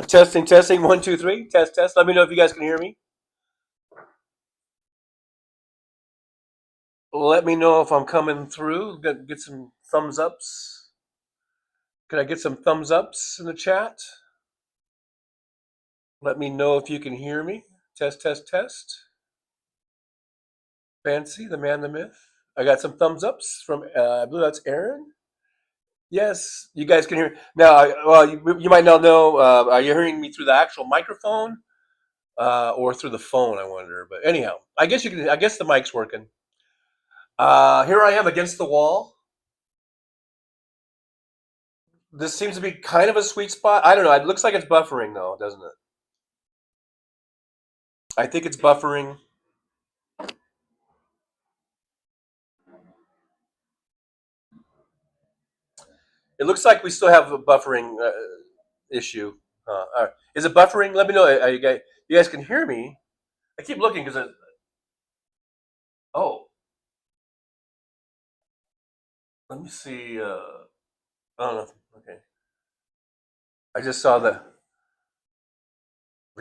Testing, testing, 1, 2, 3. Test, test. Let me know if you guys can hear me. Let me know if I'm coming through. Get some thumbs ups. Can I get some thumbs ups in the chat? Let me know if you can hear me. Test, test, test. Fancy, the man, the myth. I got some thumbs ups from, I believe that's Aaron. Yes, you guys can hear. Now, well, you might not know. Are you hearing me through the actual microphone or through the phone? I wonder. But anyhow, I guess you can. I guess the mic's working. Here I am against the wall. This seems to be kind of a sweet spot. I don't know. It looks like it's buffering though, doesn't it? I think it's buffering. It looks like we still have a buffering issue. All right. Is it buffering? Let me know. You guys can hear me. I keep looking because oh, let me see. Oh no. Okay. I just saw the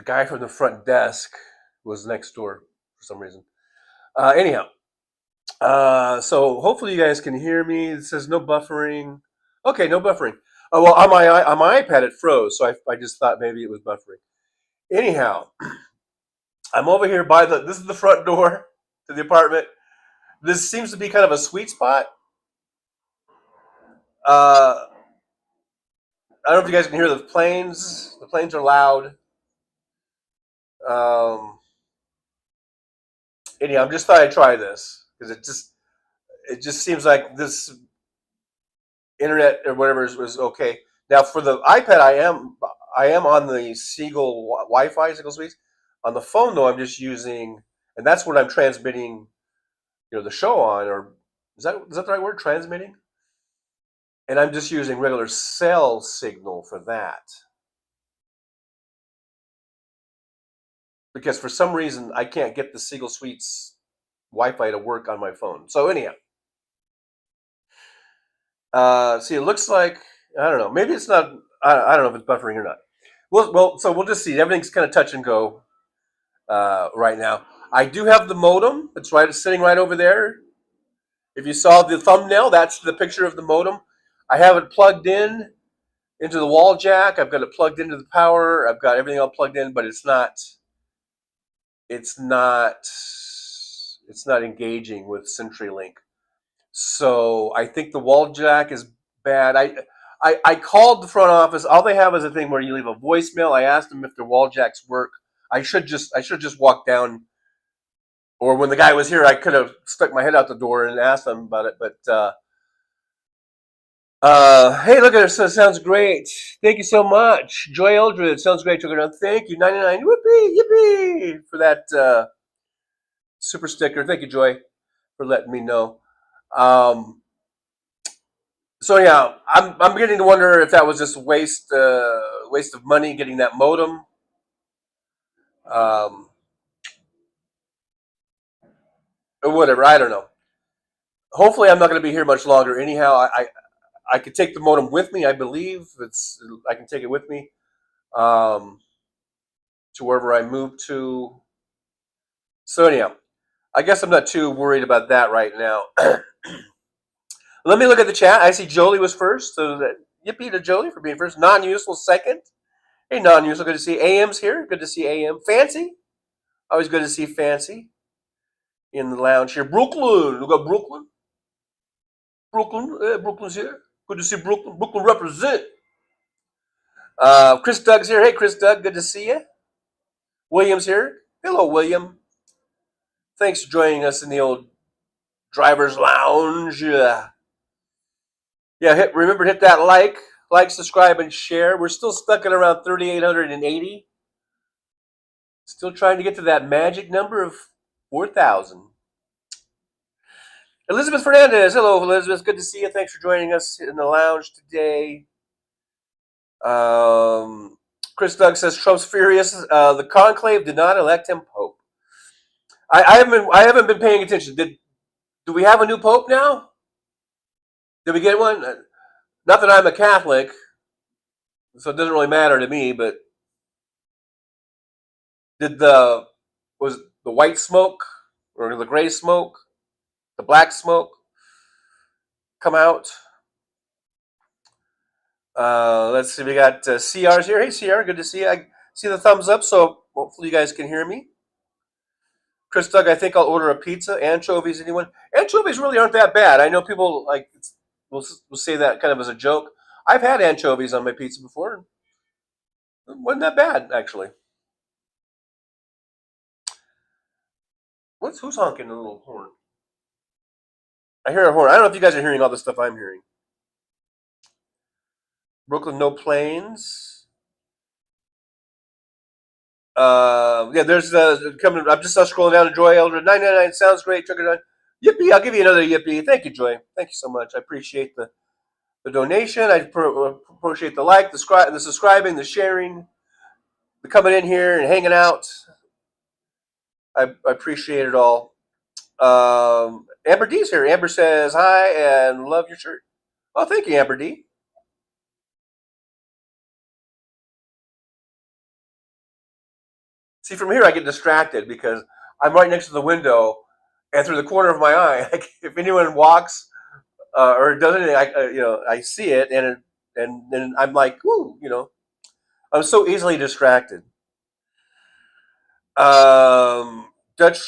guy from the front desk was next door for some reason. Anyhow, so hopefully you guys can hear me. It says no buffering. Okay, no buffering. Oh well, on my iPad it froze, so I just thought maybe it was buffering. Anyhow, I'm over here by this is the front door to the apartment. This seems to be kind of a sweet spot. I don't know if you guys can hear the planes. The planes are loud. Um, Anyhow, I'm just thought I'd try this because it just seems like this internet or whatever was okay. Now for the iPad, I am on the Siegel Wi-Fi, Siegel Suites. On the phone though, I'm just using, and that's what I'm transmitting, the show on, or is that the right word? Transmitting, and I'm just using regular cell signal for that because for some reason I can't get the Siegel Suites Wi-Fi to work on my phone. So anyhow, see, it looks like I don't know. Maybe it's not. I don't know if it's buffering or not. So we'll just see. Everything's kind of touch and go right now. I do have the modem. It's sitting right over there. If you saw the thumbnail, that's the picture of the modem. I have it plugged in into the wall jack. I've got it plugged into the power. I've got everything all plugged in, but it's not. It's not. It's not engaging with CenturyLink. So I think the wall jack is bad. I called the front office. All they have is a thing where you leave a voicemail. I asked them if their wall jacks work. I should just walk down. Or when the guy was here, I could have stuck my head out the door and asked them about it. But hey, look at it. So it sounds great. Thank you so much, Joy Eldred. Sounds great. Thank you, 99. Yippee, yippee for that super sticker. Thank you, Joy, for letting me know. Um, So yeah, I'm beginning to wonder if that was just waste of money getting that modem. Um, or whatever. I don't know. Hopefully, I'm not going to be here much longer. Anyhow, I could take the modem with me. I believe I can take it with me um, to wherever I move to. So anyhow, I guess I'm not too worried about that right now. Let me look at the chat. I see Jolie was first. So yippee to Jolie for being first. Non-useful second. Hey, non-useful. Good to see AM's here. Good to see AM. Fancy. Always good to see Fancy in the lounge here. Brooklyn. We got Brooklyn. Brooklyn's here. Good to see Brooklyn. Brooklyn represent. Chris Doug's here. Hey, Chris Doug. Good to see you. William's here. Hello, William. Thanks for joining us in the old driver's lounge. Remember to hit that like, subscribe, and share. We're still stuck at around 3,880. Still trying to get to that magic number of 4,000. Elizabeth Fernandez. Hello, Elizabeth. Good to see you. Thanks for joining us in the lounge today. Chris Doug says Trump's furious. The conclave did not elect him pope. I haven't been paying attention. Do we have a new pope now? Did we get one? Not that I'm a Catholic. so it doesn't really matter to me. But was the white smoke or the gray smoke, the black smoke come out? Let's see. We got CR's here. Hey, CR, good to see you. I see the thumbs up, so hopefully you guys can hear me. Chris Doug, I think I'll order a pizza. Anchovies, anyone? Anchovies really aren't that bad. I know people will say that kind of as a joke. I've had anchovies on my pizza before. It wasn't that bad, actually. Who's honking a little horn? I hear a horn. I don't know if you guys are hearing all the stuff I'm hearing. Brooklyn, no planes. Yeah, there's coming. I'm just scrolling down to Joy Eldred 999. Sounds great. Took it on. Yippee! I'll give you another yippee. Thank you, Joy. Thank you so much. I appreciate the donation. I appreciate the like, the subscribing, the sharing, the coming in here and hanging out. I appreciate it all. Amber D's here. Amber says hi and love your shirt. Oh, thank you, Amber D. See, from here I get distracted because I'm right next to the window, and through the corner of my eye, like, if anyone walks or does anything, I see it, and then I'm like, ooh, I'm so easily distracted. Dutch,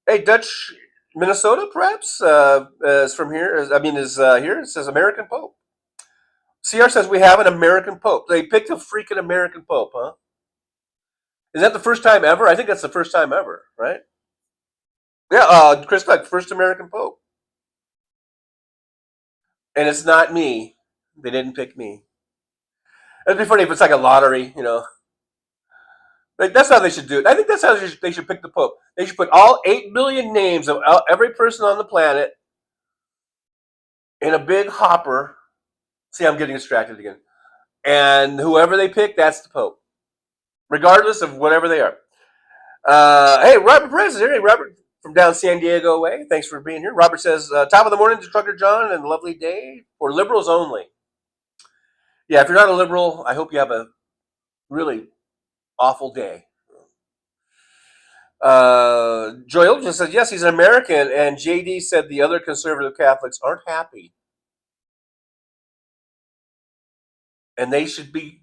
hey, Dutch, Minnesota, perhaps is from here. Is here. It says American Pope. CR says we have an American Pope. They picked a freaking American Pope, huh? Is that the first time ever? I think that's the first time ever, right? Yeah, Chris Beck, first American Pope. And it's not me. They didn't pick me. It'd be funny if it's like a lottery, Like, that's how they should do it. I think that's how they should pick the Pope. They should put all 8 billion names of every person on the planet in a big hopper. See, I'm getting distracted again. And whoever they pick, that's the Pope, regardless of whatever they are. Hey, Robert Perez is here. Hey, Robert from down San Diego way. Thanks for being here. Robert says, top of the morning to Trucker John and lovely day for liberals only. Yeah, if you're not a liberal, I hope you have a really awful day. Joel just said, yes, he's an American, and JD said the other conservative Catholics aren't happy. And they should be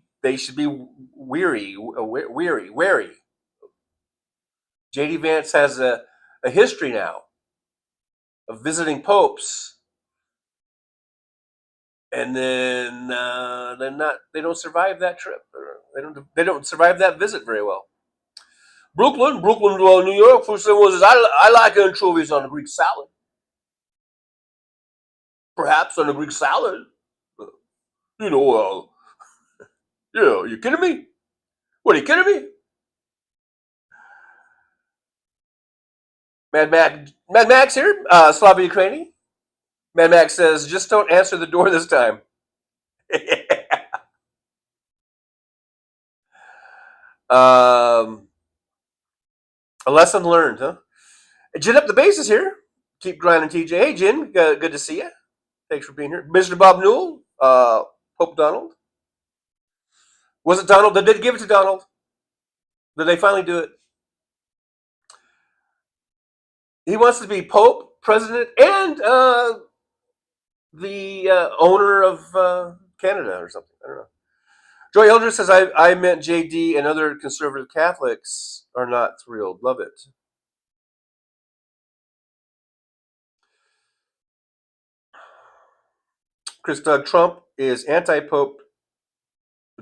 wary. JD Vance has a history now of visiting popes, and then they don't survive that trip. They don't survive that visit very well. Brooklyn, New York. First thing was, I like anchovies on a Greek salad. Perhaps on a Greek salad. Yeah, you kidding me? What, are you kidding me? Mad Max here, Slava Ukraini. Mad Max says, just don't answer the door this time. A lesson learned, huh? Gin up the bases here. Keep grinding, TJ. Hey, Gin, good to see you. Thanks for being here. Mr. Bob Newell, Pope Donald. Was it Donald? They did give it to Donald. Did they finally do it? He wants to be Pope, President, and the owner of Canada or something. I don't know. Joy Eldridge says, I meant JD and other conservative Catholics are not thrilled. Love it. Chris Doug, Trump is anti-Pope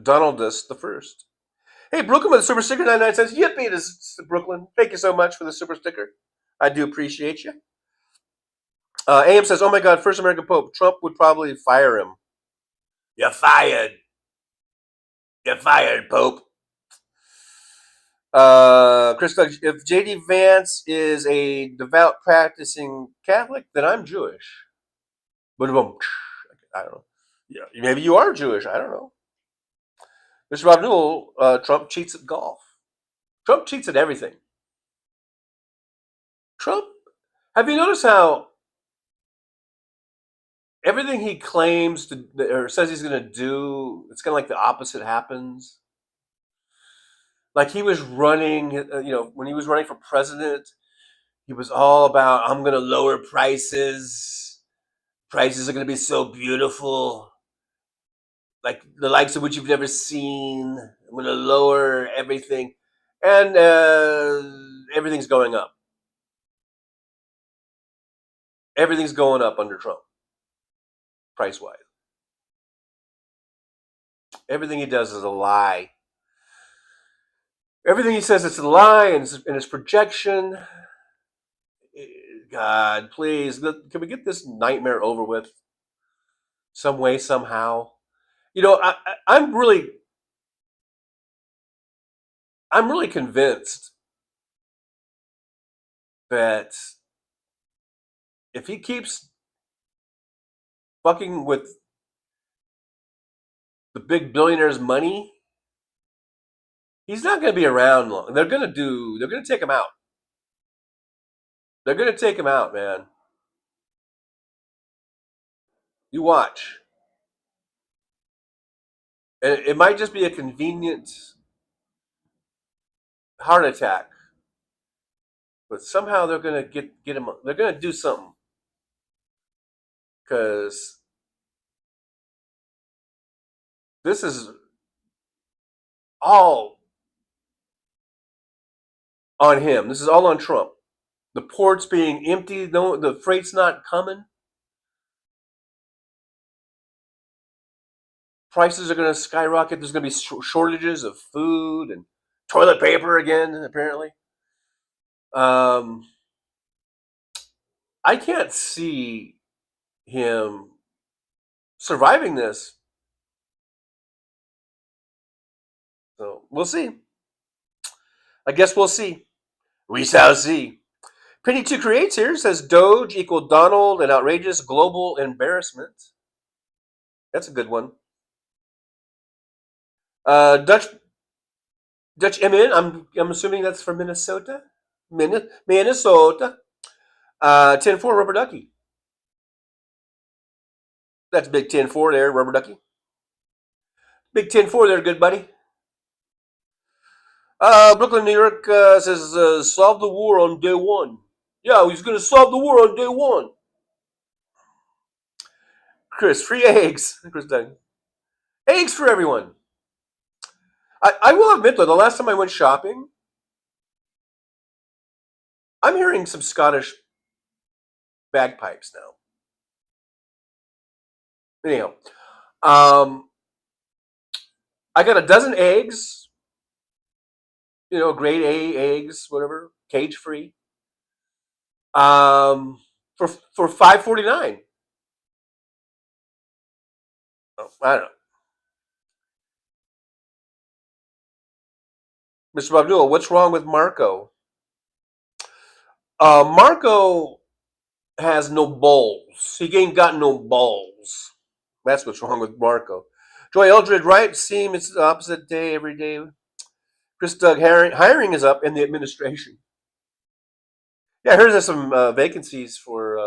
Donaldus the First. Hey, Brooklyn with the super sticker 99 says, yippee to Brooklyn. Thank you so much for the super sticker. I do appreciate you. AM says, oh my God, first American Pope. Trump would probably fire him. You're fired. You're fired, Pope. Chris Doug, if JD Vance is a devout practicing Catholic, then I'm Jewish. But I don't know. Yeah, maybe you are Jewish. I don't know. Mr. Bob Newell, Trump cheats at golf. Trump cheats at everything. Trump, have you noticed how everything he claims to or says he's going to do, it's kind of like the opposite happens. Like he was running, when he was running for president, he was all about, I'm going to lower prices. Prices are going to be so beautiful, like the likes of which you've never seen. I'm going to lower everything. And everything's going up. Everything's going up under Trump, price wise. Everything he does is a lie. Everything he says is a lie, and his projection. God, please, can we get this nightmare over with? Some way, somehow. I'm really convinced that if he keeps fucking with the big billionaires' money, he's not going to be around long. They're going to take him out. They're going to take him out, man. You watch. And it might just be a convenient heart attack, but somehow they're going to get him. They're going to do something, because this is all on him. This is all on Trump. The ports being empty, no, the freight's not coming. Prices are going to skyrocket. There's going to be shortages of food and toilet paper again, apparently. I can't see him surviving this. So we'll see. I guess we'll see. We shall see. Penny2 Creates here says Doge equal Donald and outrageous global embarrassment. That's a good one. Dutch MN, I'm assuming that's from Minnesota. Minnesota. 10-4 Rubber Ducky. That's big 10-4 there, Rubber Ducky. Big 10-4 there, good buddy. Brooklyn, New York says solve the war on day one. Yeah, he's going to solve the war on day one. Chris, free eggs. Chris Dunn. Eggs for everyone. I will admit, though, the last time I went shopping, I'm hearing some Scottish bagpipes now. Anyhow, I got a dozen eggs, grade A eggs, whatever, cage free, for $5.49. Oh, I don't know. Mr. Abdul, what's wrong with Marco? Marco has no balls. He ain't got no balls. That's what's wrong with Marco. Joy Eldred, right? Seem it's the opposite day every day. Chris Doug, hiring is up in the administration. Yeah, I heard there's some vacancies for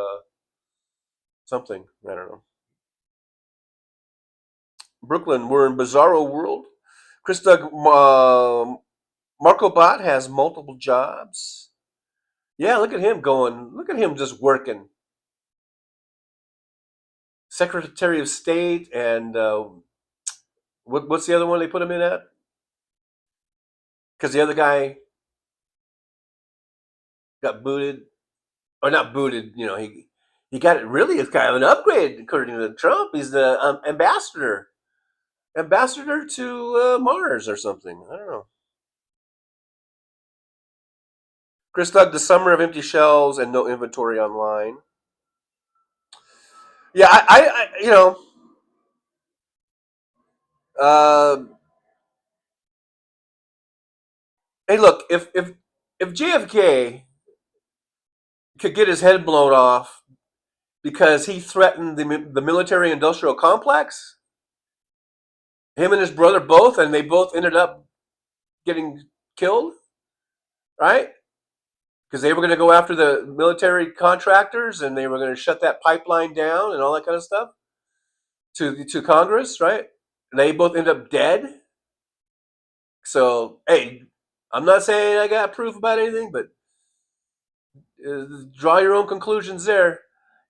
something. I don't know. Brooklyn, we're in bizarro world. Chris Doug, Marco Bot has multiple jobs. Yeah, look at him going. Look at him just working. Secretary of State and what's the other one they put him in at? Because the other guy got booted, or not booted. He got it. Really, it's kind of an upgrade according to Trump. He's the ambassador to Mars or something. I don't know. Chris Doug, the summer of empty shelves and no inventory online. Yeah, hey, look, if JFK could get his head blown off because he threatened the military-industrial complex, him and his brother both, and they both ended up getting killed, right? because they were going to go after the military contractors and they were going to shut that pipeline down and all that kind of stuff to Congress, right? And they both end up dead. So, hey, I'm not saying I got proof about anything, but draw your own conclusions there.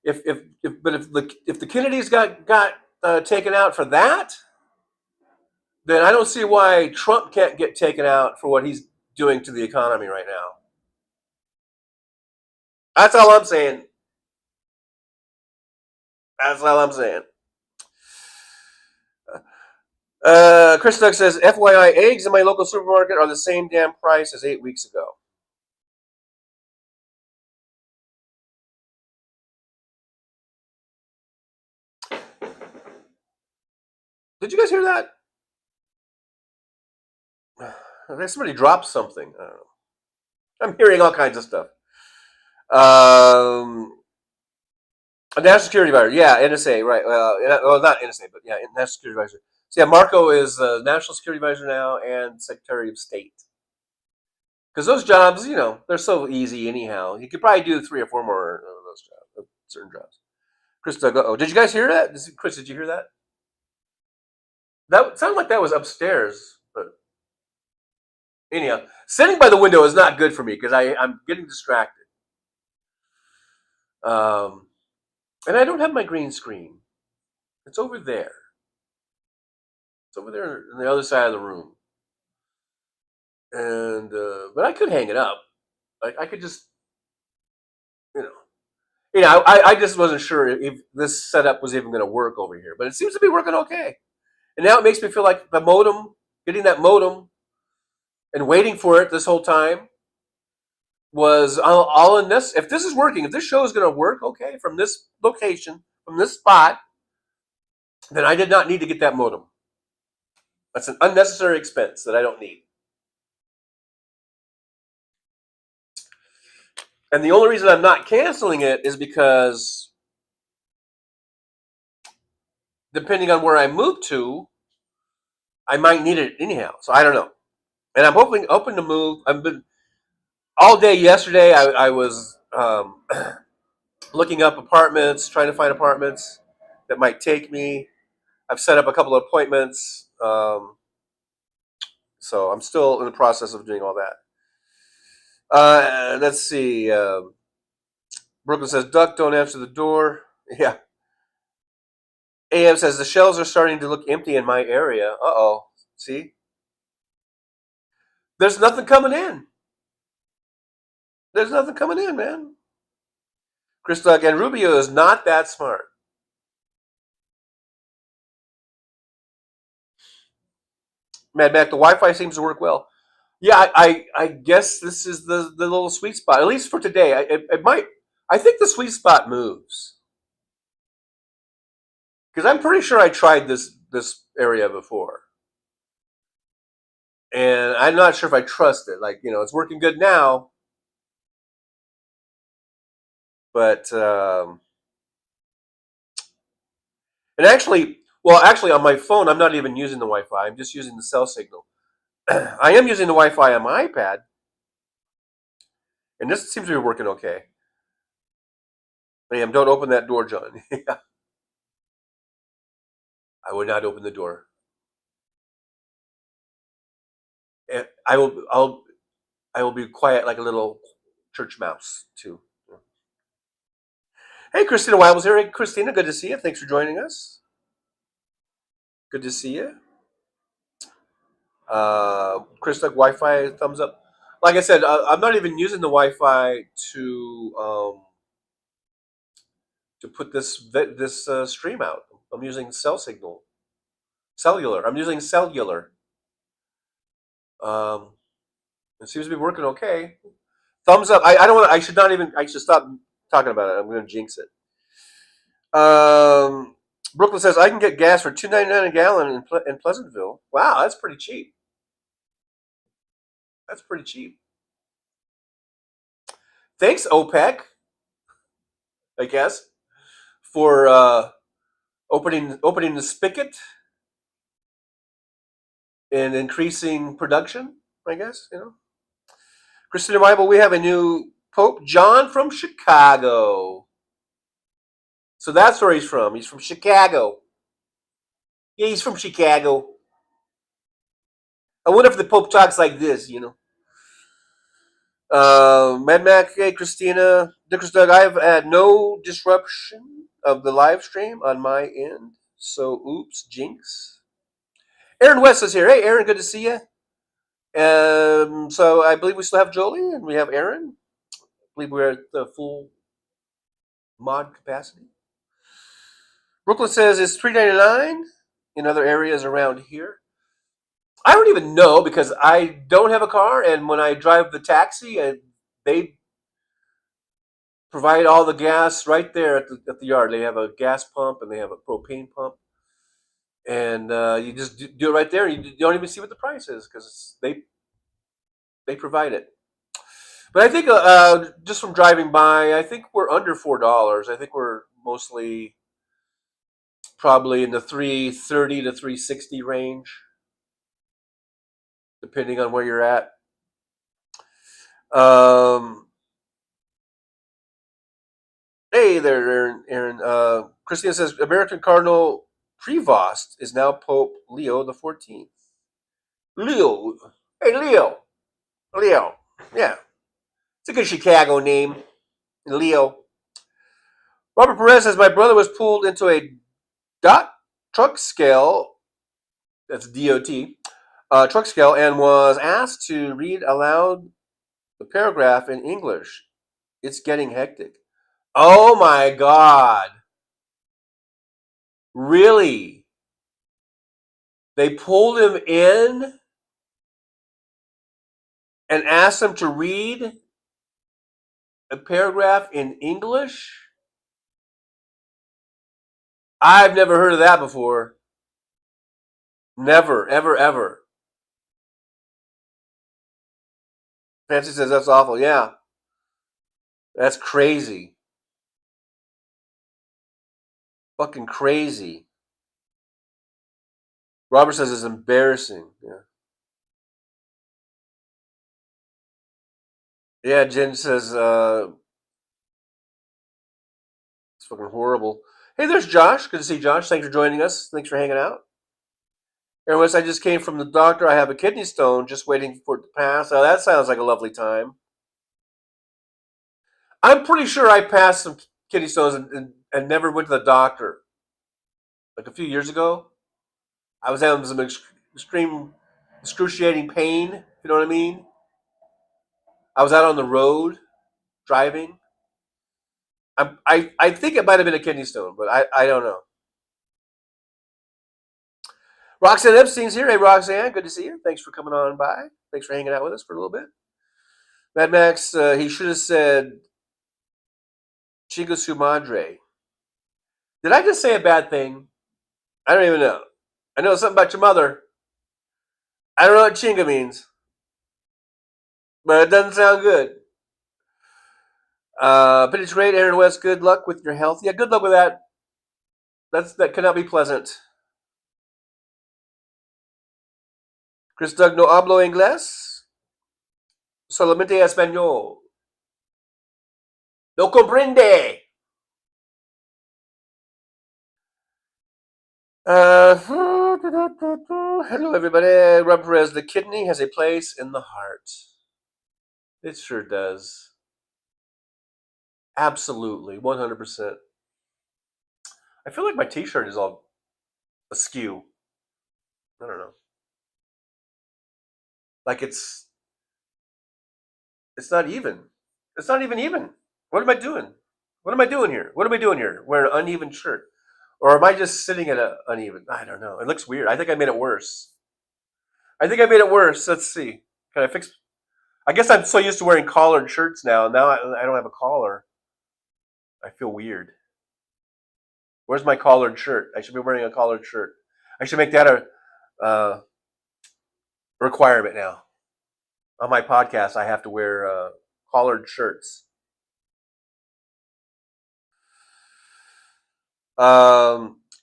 If the Kennedys got taken out for that, then I don't see why Trump can't get taken out for what he's doing to the economy right now. That's all I'm saying. That's all I'm saying. Chris Duck says, FYI, eggs in my local supermarket are the same damn price as 8 weeks ago. Did you guys hear that? Somebody dropped something. I don't know. I'm hearing all kinds of stuff. A national security advisor. Yeah, NSA, right. Well, not NSA, but yeah, national security advisor. So yeah, Marco is national security advisor now and Secretary of State. Because those jobs, they're so easy anyhow. You could probably do 3 or 4 more of those jobs, certain jobs. Chris Doug, did you guys hear that? Chris, did you hear that? That sounded like that was upstairs, but anyhow, sitting by the window is not good for me because I'm getting distracted. And I don't have my green screen. It's over there. It's over there on the other side of the room. And but I could hang it up. I could just, I just wasn't sure if this setup was even going to work over here. But it seems to be working okay. And now it makes me feel like the modem, getting that modem and waiting for it this whole time was all in this. If this is working, if this show is going to work okay from this location, from this spot, then I did not need to get that modem. That's an unnecessary expense that I don't need. And the only reason I'm not canceling it is because depending on where I move to, I might need it anyhow. So I don't know. And I'm hoping to move. I've been all day yesterday. I was looking up apartments, trying to find apartments that might take me. I've set up a couple of appointments. So I'm still in the process of doing all that. Let's see. Brooklyn says, Duck, don't answer the door. Yeah. AM says, the shelves are starting to look empty in my area. Uh-oh. See? There's nothing coming in. There's nothing coming in, man. Chris Doug, and Rubio is not that smart. Mad Mac, the Wi-Fi seems to work well. Yeah, I guess this is the little sweet spot, at least for today. It might. I think the sweet spot moves. Because I'm pretty sure I tried this area before. And I'm not sure if I trust it. Like, it's working good now. But, and actually on my phone, I'm not even using the Wi-Fi. I'm just using the cell signal. I am using the Wi-Fi on my iPad. And this seems to be working okay. Liam, don't open that door, John. I would not open the door. I will be quiet like a little church mouse too. Hey, Christina Wibbles here. Hey, Christina, good to see you. Thanks for joining us. Good to see you. Chris, like Wi-Fi, thumbs up. Like I said, I'm not even using the Wi-Fi to put this stream out. I'm using cellular. I'm using cellular. It seems to be working okay. Thumbs up. I don't want. I should not even. I should stop talking about it. I'm going to jinx it. Brooklyn says I can get gas for $2.99 a gallon in Pleasantville. Wow, that's pretty cheap. That's pretty cheap. Thanks, OPEC. I guess for opening the spigot and increasing production. I guess Christina Bible, we have a new Pope John from Chicago. So that's where he's from. He's from Chicago. Yeah, he's from Chicago. I wonder if the Pope talks like this, you know. Mad Mac, hey, Christina, Dicker's Doug, I've had no disruption of the live stream on my end. So, oops, jinx. Aaron West is here. Hey, Aaron, good to see you. So I believe we still have Jolie and we have Aaron. I believe we're at the full mod capacity. Brooklyn says it's $3.99 in other areas around here. I don't even know because I don't have a car, and when I drive the taxi, they provide all the gas right there at the yard. They have a gas pump and they have a propane pump, and you just do it right there. You don't even see what the price is because they provide it. But I think just from driving by, I think we're under $4. I think we're mostly probably in the $3.30 to $3.60 range, depending on where you're at. Hey there, Aaron. Christina says American Cardinal Prevost is now Pope Leo the 14th. Leo. Hey, Leo. Leo. Yeah. It's a good Chicago name. Leo. Robert Perez says my brother was pulled into a dot truck scale. That's DOT. Truck scale and was asked to read aloud the paragraph in English. It's getting hectic. Oh my God. Really? They pulled him in and asked him to read a paragraph in English? I've never heard of that before. Never, ever, ever. Fancy says that's awful. Yeah. That's crazy. Fucking crazy. Robert says it's embarrassing. Yeah. Yeah, Jen says it's fucking horrible. Hey, there's Josh. Good to see Josh. Thanks for joining us. Thanks for hanging out. Everyone, I just came from the doctor. I have a kidney stone. Just waiting for it to pass. Now that sounds like a lovely time. I'm pretty sure I passed some kidney stones and never went to the doctor. Like a few years ago, I was having some extreme, excruciating pain. You know what I mean? I was out on the road driving. I think it might have been a kidney stone, but I don't know. Roxanne Epstein's here. Hey, Roxanne, good to see you. Thanks for coming on by. Thanks for hanging out with us for a little bit. Mad Max, he should have said Chinga su madre. Did I just say a bad thing? I don't even know. I know something about your mother. I don't know what chinga means, but it doesn't sound good. But great, Aaron West. Good luck with your health. Yeah, good luck with that. That cannot be pleasant. Chris Doug, no hablo inglés. Solamente español. No comprende. Hello, everybody. Rob Perez. The kidney has a place in the heart. It sure does. Absolutely, 100%. I feel like my T-shirt is all askew. I don't know. Like it's not even. It's not even even. What am I doing? What am I doing here? What am I doing here? Wearing an uneven shirt. Or am I just sitting at an uneven? I don't know. It looks weird. I think I made it worse. Let's see. Can I fix? I guess I'm so used to wearing collared shirts now. Now I don't have a collar. I feel weird. Where's my collared shirt? I should be wearing a collared shirt. I should make that a requirement now. On my podcast, I have to wear collared shirts.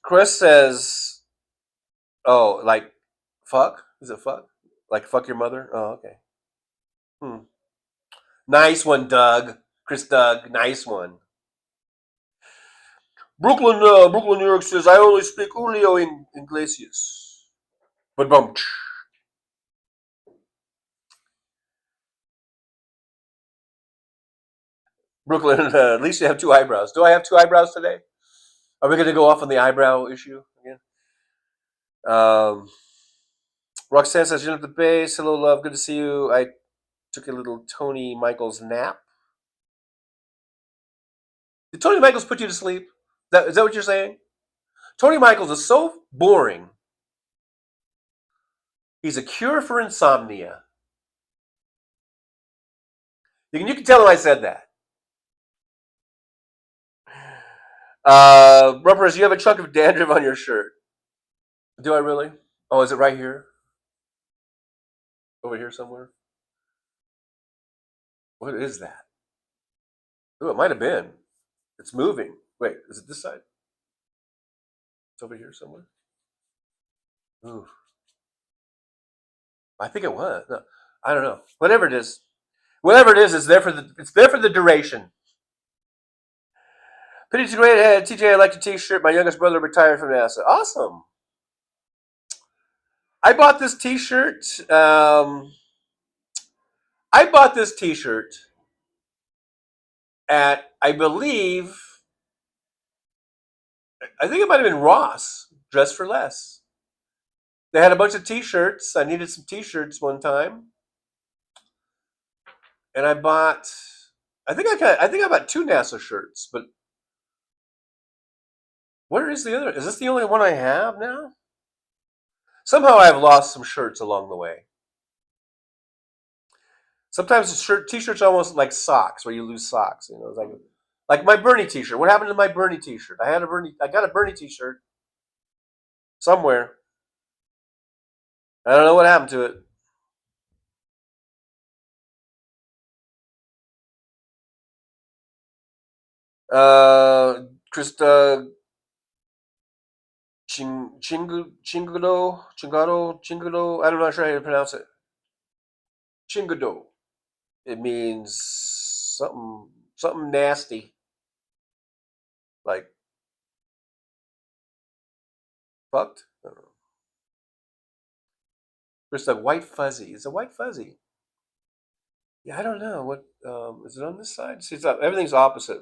Chris says, "Oh, like fuck? Is it fuck? Like fuck your mother? Oh, okay. Nice one, Doug. Chris Doug, nice one. Brooklyn, New York says, I only speak Julio Iglesias. But bum. Brooklyn, at least you have two eyebrows. Do I have two eyebrows today? Are we going to go off on the eyebrow issue again? Roxanne says, you're at the base. Hello, love. Good to see you. I took a little Tony Michaels nap. Did Tony Michaels put you to sleep? Is that what you're saying? Tony Michaels is so boring. He's a cure for insomnia. You can tell him I said that. Rumpers, you have a chunk of dandruff on your shirt. Do I really? Oh, is it right here? Over here somewhere? What is that? Oh, it might have been. It's moving. Wait, is it this side? It's over here somewhere. Ooh. I think it was. No, I don't know. Whatever it is, it's there for the duration. Pretty great. TJ, I like your T-shirt. My youngest brother retired from NASA. Awesome. I bought this T-shirt. At, I believe, I think it might have been Ross, Dress for Less. They had a bunch of T-shirts. I needed some T-shirts one time, and I bought. I think I bought two NASA shirts, but where is the other? Is this the only one I have now? Somehow I've lost some shirts along the way. Sometimes T-shirts are almost like socks, where you lose socks. You know, it's like my Bernie T-shirt. What happened to my Bernie T-shirt? I got a Bernie T-shirt somewhere. I don't know what happened to it. Krista Chingado. I'm not sure how to pronounce it. Chingado. It means something nasty, like fucked. I don't know. Krista, white fuzzy. It's a white fuzzy. Yeah, I don't know what. Is it on this side? See, everything's opposite.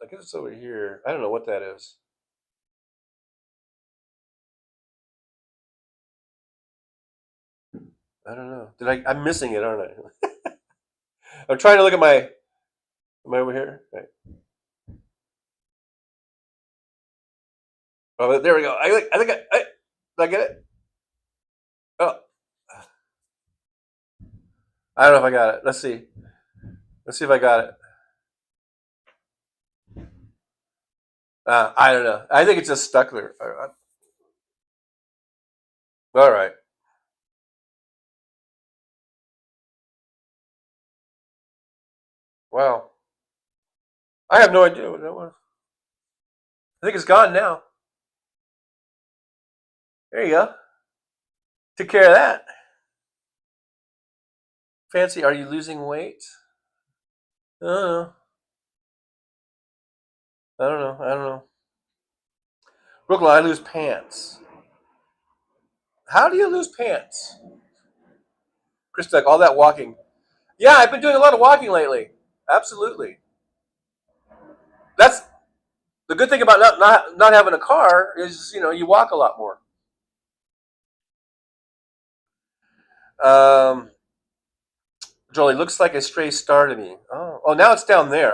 I guess it's over here. I don't know what that is. I don't know. I'm missing it, aren't I? I'm trying to look at my. Am I over here? Right. Oh, there we go. I think did I get it? Oh, I don't know if I got it. Let's see. Let's see if I got it. I don't know. I think it's just stuck there. All right. Wow. I have no idea what that was. I think it's gone now. There you go. Took care of that. Fancy, are you losing weight? I don't know. I don't know. I don't know. Brooklyn, I lose pants. How do you lose pants? Chris Duck, all that walking. Yeah, I've been doing a lot of walking lately. Absolutely. That's the good thing about not having a car is, you walk a lot more. Jolie, looks like a stray star to me. Oh, now it's down there.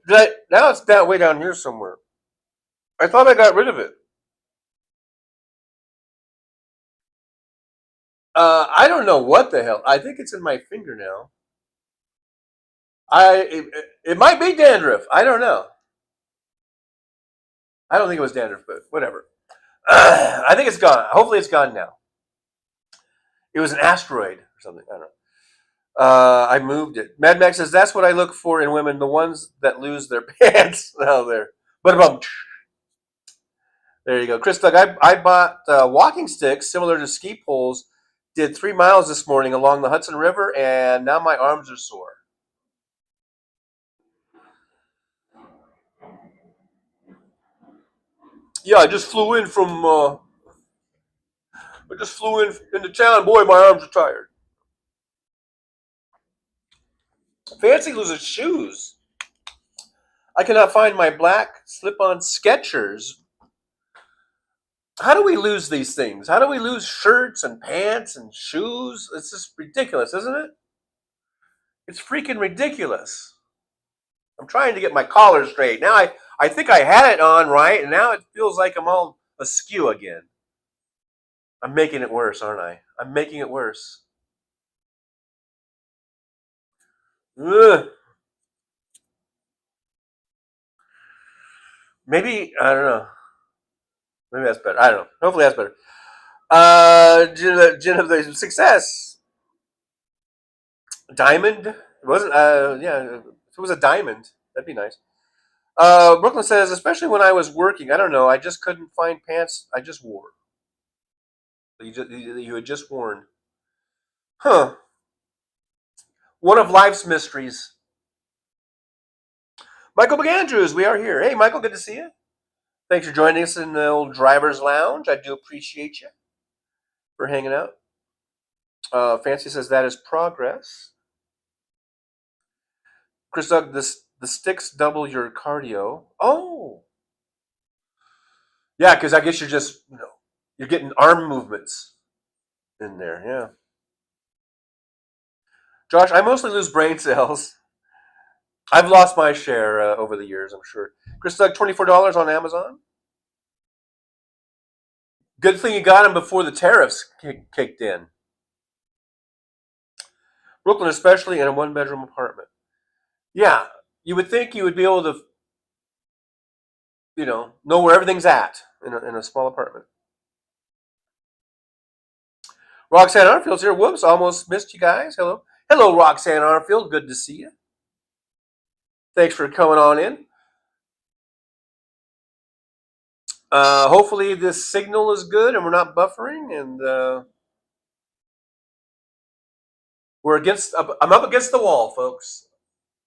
Now it's way down here somewhere. I thought I got rid of it. I don't know what the hell. I think it's in my fingernail. It might be dandruff. I don't know. I don't think it was dandruff, but whatever. I think it's gone. Hopefully, it's gone now. It was an asteroid or something. I don't know. I moved it. Mad Max says that's what I look for in women: the ones that lose their pants. Oh, there. But there you go, Chris Doug. I bought walking sticks similar to ski poles. Did 3 miles this morning along the Hudson River, and now my arms are sore. Yeah, I just flew in from. I just flew in into town. Boy, my arms are tired. Fancy loses shoes. I cannot find my black slip-on Skechers. How do we lose these things? How do we lose shirts and pants and shoes? It's just ridiculous, isn't it? It's freaking ridiculous. I'm trying to get my collar straight. Now I think I had it on right, and now it feels like I'm all askew again. I'm making it worse, aren't I? I'm making it worse. Ugh. Maybe, I don't know. Maybe that's better. I don't know. Hopefully that's better. Gin of the success. Diamond? It wasn't, yeah, if it was a diamond, that'd be nice. Brooklyn says, especially when I was working, I don't know, I just couldn't find pants I just wore. You had just worn. Huh. One of life's mysteries. Michael McAndrews, we are here. Hey, Michael, good to see you. Thanks for joining us in the old driver's lounge. I do appreciate you for hanging out. Fancy says that is progress. Chris Doug, the sticks double your cardio. Oh, yeah, because I guess you're just you're getting arm movements in there. Yeah. Josh, I mostly lose brain cells. I've lost my share over the years, I'm sure. Chris Doug, $24 on Amazon. Good thing you got them before the tariffs kicked in. Brooklyn, especially in a one-bedroom apartment. Yeah, you would think you would be able to, know where everything's at in a small apartment. Roxanne Arfield's here. Whoops, almost missed you guys. Hello. Hello, Roxanne Arfield. Good to see you. Thanks for coming on in. Hopefully this signal is good and we're not buffering, and I'm up against the wall, folks.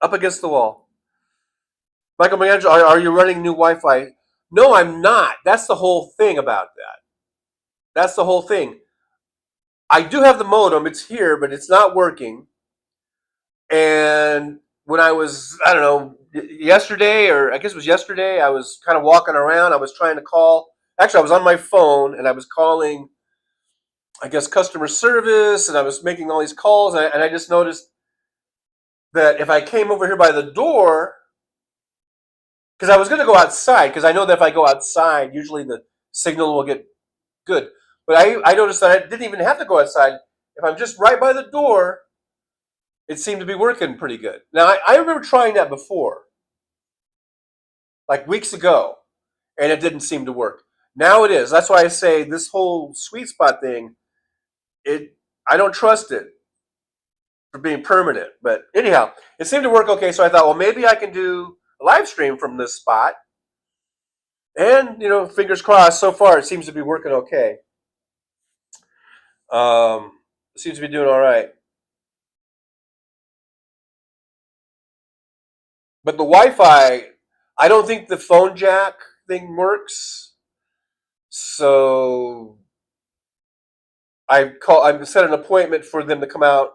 Up against the wall. Michael Manager, are you running new Wi-Fi? No, I'm not. That's the whole thing about that. That's the whole thing. I do have the modem. It's here, but it's not working. And when I was, I don't know, yesterday, or I guess it was yesterday, I was kind of walking around. I was trying to call. Actually, I was on my phone, and I was calling, I guess, customer service, and I was making all these calls, and I just noticed that if I came over here by the door, because I was going to go outside, because I know that if I go outside, usually the signal will get good. But I noticed that I didn't even have to go outside. If I'm just right by the door, it seemed to be working pretty good. Now, I remember trying that before, like weeks ago, and it didn't seem to work. Now it is. That's why I say this whole sweet spot thing, I don't trust it for being permanent. But anyhow, it seemed to work okay, so I thought, well, maybe I can do a live stream from this spot. And, fingers crossed, so far it seems to be working okay. It seems to be doing all right. But the Wi-Fi, I don't think the phone jack thing works. So I set an appointment for them to come out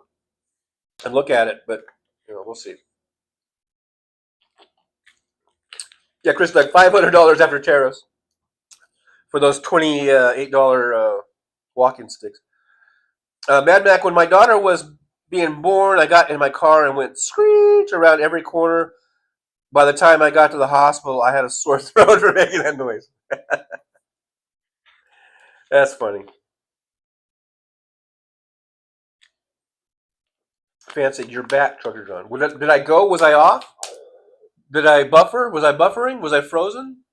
and look at it, but we'll see. Yeah, Chris, like $500 after tariffs for those $28 walking sticks. Mad Mac, when my daughter was being born, I got in my car and went screech around every corner. By the time I got to the hospital, I had a sore throat for making that noise. That's funny. Fancy, you're back, Trucker John. Did I go? Was I off? Did I buffer? Was I buffering? Was I frozen?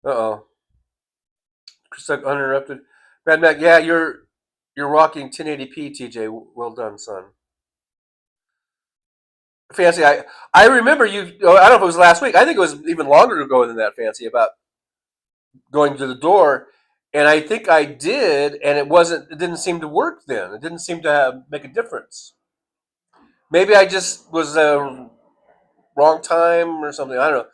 Uh-oh. Chris uninterrupted. Mad Mac, yeah, you're rocking 1080p, TJ. Well done, son. Fancy, I remember you. I don't know if it was last week. I think it was even longer ago than that. Fancy, about going to the door, and I think I did, and it didn't seem to work then. It didn't seem to make a difference. Maybe I just was wrong time or something. I don't know.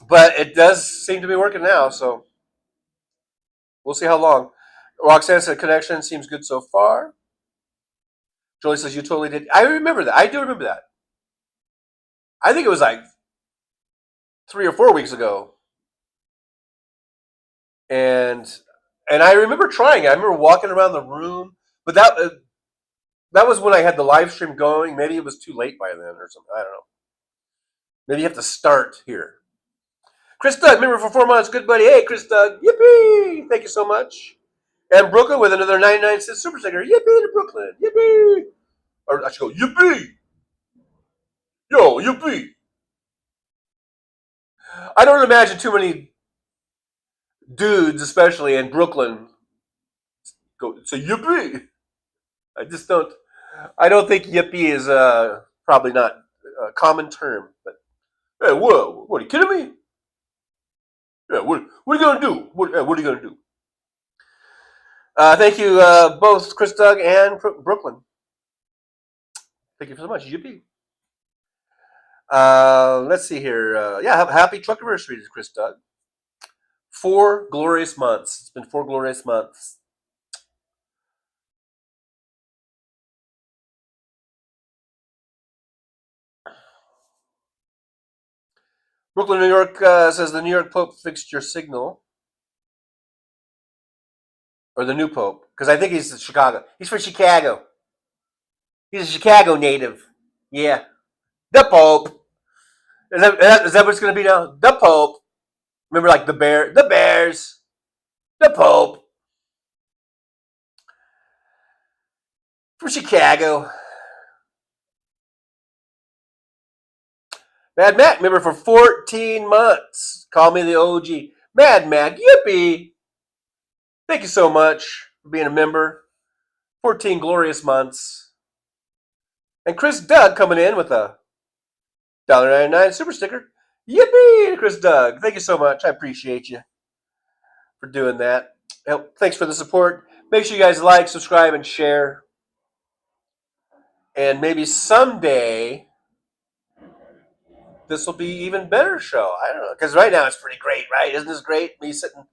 But it does seem to be working now, so we'll see how long. Roxanne said connection seems good so far. Jolie says you totally did. I remember that. I do remember that. I think it was like 3 or 4 weeks ago, and I remember trying. I remember walking around the room, but that was when I had the live stream going. Maybe it was too late by then or something. I don't know. Maybe you have to start here. Chris Doug, member for 4 months. Good buddy. Hey, Chris Doug. Yippee! Thank you so much. And Brooklyn with another 99 cent super sticker. Yippee to Brooklyn. Yippee! Or I should go, yippee! Yo, yippee! I don't imagine too many dudes, especially in Brooklyn, go say yippee. I just don't. I don't think yippee is probably not a common term. But hey, whoa, what are you kidding me? Yeah, what are you gonna do? What are you gonna do? Thank you both, Chris Doug and Brooklyn. Thank you so much. Yippee. Let's see here. Yeah, happy truck anniversary to Chris Doug. 4 glorious months. It's been 4 glorious months. Brooklyn, New York says the New York Pope fixed your signal. Or the new Pope. Because I think he's in Chicago. He's from Chicago. He's a Chicago native. Yeah. The Pope. Is that what it's going to be now? The Pope. Remember, like the Bears. The Pope. From Chicago. Mad Mac, member for 14 months. Call me the OG. Mad Mac, yippee. Thank you so much for being a member. 14 glorious months. And Chris Doug coming in with a $1.99 super sticker. Yippee, Chris Doug. Thank you so much. I appreciate you for doing that. Thanks for the support. Make sure you guys like, subscribe, and share. And maybe someday this will be even better show. I don't know. Because right now it's pretty great, right? Isn't this great? Me sitting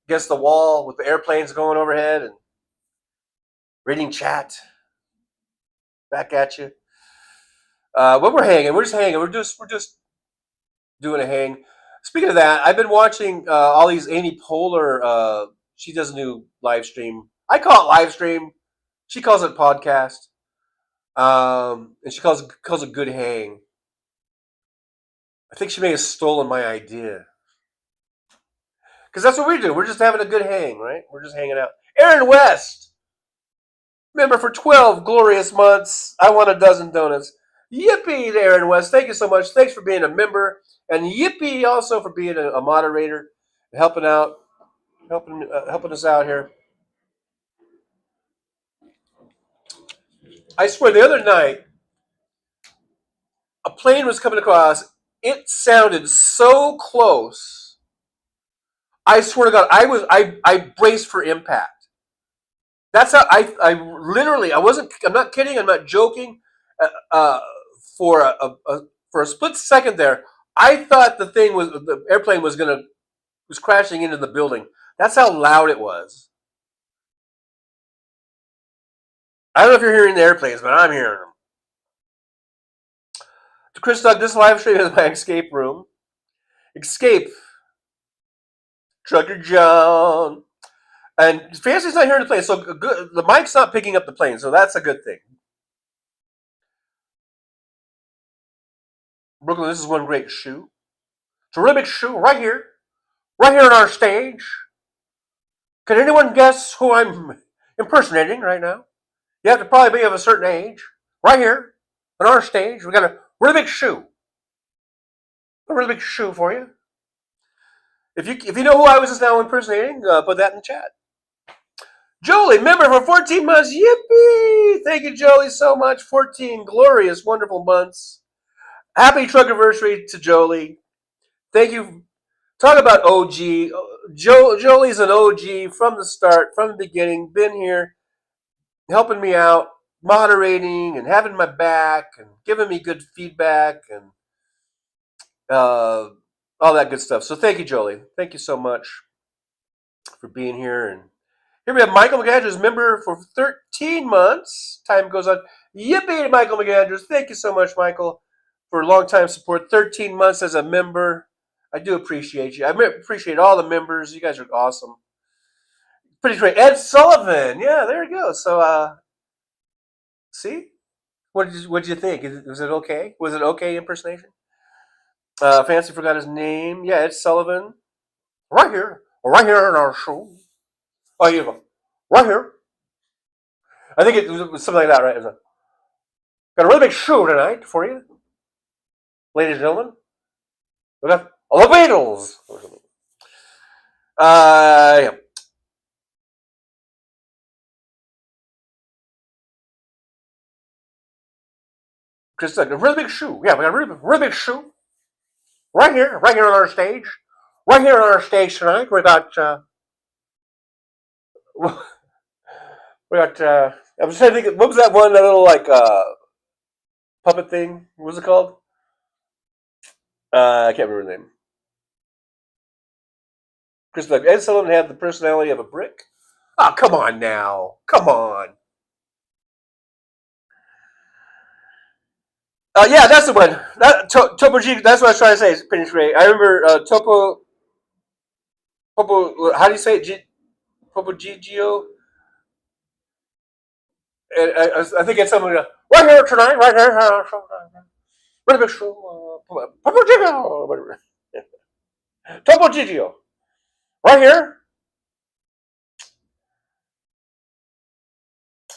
against the wall with the airplanes going overhead and reading chat back at you. When we're hanging, we're just hanging. We're just doing a hang. Speaking of that, I've been watching all these Amy Poehler. She does a new live stream. I call it live stream. She calls it podcast. And she calls it good hang. I think she may have stolen my idea. Because that's what we do. We're just having a good hang, right? We're just hanging out. Aaron West, member for 12 glorious months. I want a dozen donuts. Yippee to Aaron West. Thank you so much. Thanks for being a member. And yippee also for being a moderator, helping us out here. I swear, the other night, a plane was coming across. It sounded so close. I swear to God, I braced for impact. That's how I literally, I'm not kidding, I'm not joking. For a split second there, I thought the airplane was crashing into the building. That's how loud it was. I don't know if you're hearing the airplanes, but I'm hearing them. Chris Doug, this live stream is my escape room. Escape. Trucker John. And Fancy's not hearing the plane, so the mic's not picking up the plane, so that's a good thing. Brooklyn, this is one great shoe. It's a really big shoe right here on our stage. Can anyone guess who I'm impersonating right now? You have to probably be of a certain age. Right here on our stage, we got a really big shoe. A really big shoe for you. If you know who I was just now impersonating, put that in the chat. Jolie, member for 14 months. Yippee! Thank you, Jolie, so much. 14 glorious, wonderful months. Happy truck anniversary to Jolie. Thank you. Talk about OG. Jolie's an OG from the start, from the beginning. Been here, helping me out, moderating, and having my back, and giving me good feedback, and all that good stuff. So thank you, Jolie. Thank you so much for being here. And here we have Michael McAndrews, member for 13 months. Time goes on. Yippee to Michael McAndrews. Thank you so much, Michael, for long-time support. 13 months as a member. I do appreciate you. I appreciate all the members. You guys are awesome. Pretty great. Ed Sullivan. Yeah, there you go. So, see? What did you think? Was it okay? Was it okay impersonation? Fancy forgot his name. Yeah, Ed Sullivan. Right here in our show. Oh, you go. Right here. I think it was something like that, right? Got a really big show tonight for you, ladies and gentlemen. We got the Beatles. Yeah. Just like a really big shoe. Yeah, we got a really big shoe. Right here on our stage. Right here on our stage tonight, we got, I was trying to think, what was that one, that little, like, puppet thing? What was it called? I can't remember the name. Chris, like, Ed Sullivan had the personality of a brick. Oh, come on now. Come on. Yeah, that's the one. Topo G. That's what I was trying to say. Finish Ray. I remember Topo. How do you say it? Topo Gigio. And I think it's something right here tonight. Right here. Really big show. Topo Gigio. Topo Gigio. Right here.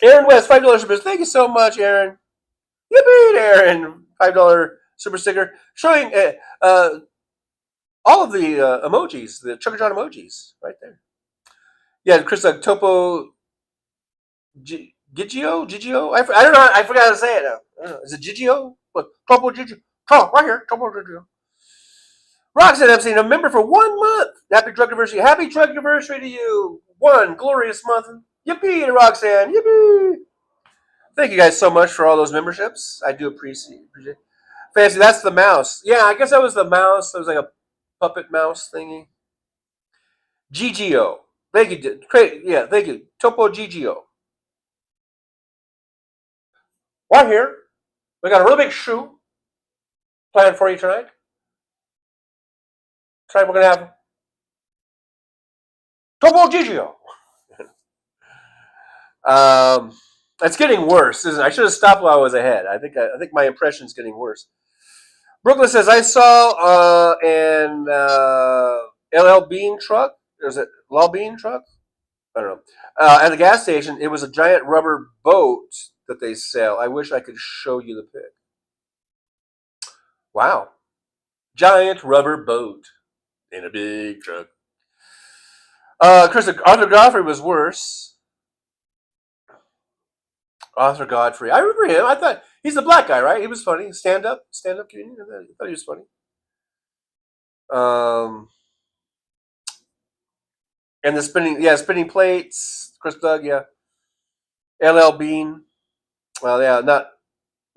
Aaron West, $5 super. Thank you so much, Aaron. Yippee, Aaron! $5 super sticker showing all of the emojis, the Chuck John emojis, right there. Yeah, Chris, Topo Gigio? I don't know. I forgot how to say it now. Is it Gigio? What? Topo Gigio. Oh, right here. Topo Gigio. Roxanne Epstein, a member for 1 month. Happy drug anniversary. Happy drug anniversary to you. 1 glorious month. Yippee to Roxanne. Yippee. Thank you guys so much for all those memberships. I do appreciate it. Fancy, that's the mouse. Yeah, I guess that was the mouse. It was like a puppet mouse thingy. GGO. Thank you. Yeah, thank you. Topo GGO. Right here. We got a really big shoe planned for you tonight. Tonight we're going to have Topo GGO. It's getting worse, isn't it? I should have stopped while I was ahead. I think my impression's getting worse. Brooklyn says, I saw an LL Bean truck. There's a LL Bean truck? I don't know. At the gas station, it was a giant rubber boat that they sell. I wish I could show you the pic. Wow. Giant rubber boat in a big truck. Chris, Arthur Godfrey was worse. Arthur Godfrey. I remember him. I thought he's the black guy, right? He was funny. Stand up comedian. I thought he was funny. And the spinning plates. Chris Doug, yeah. LL Bean. Well, yeah, not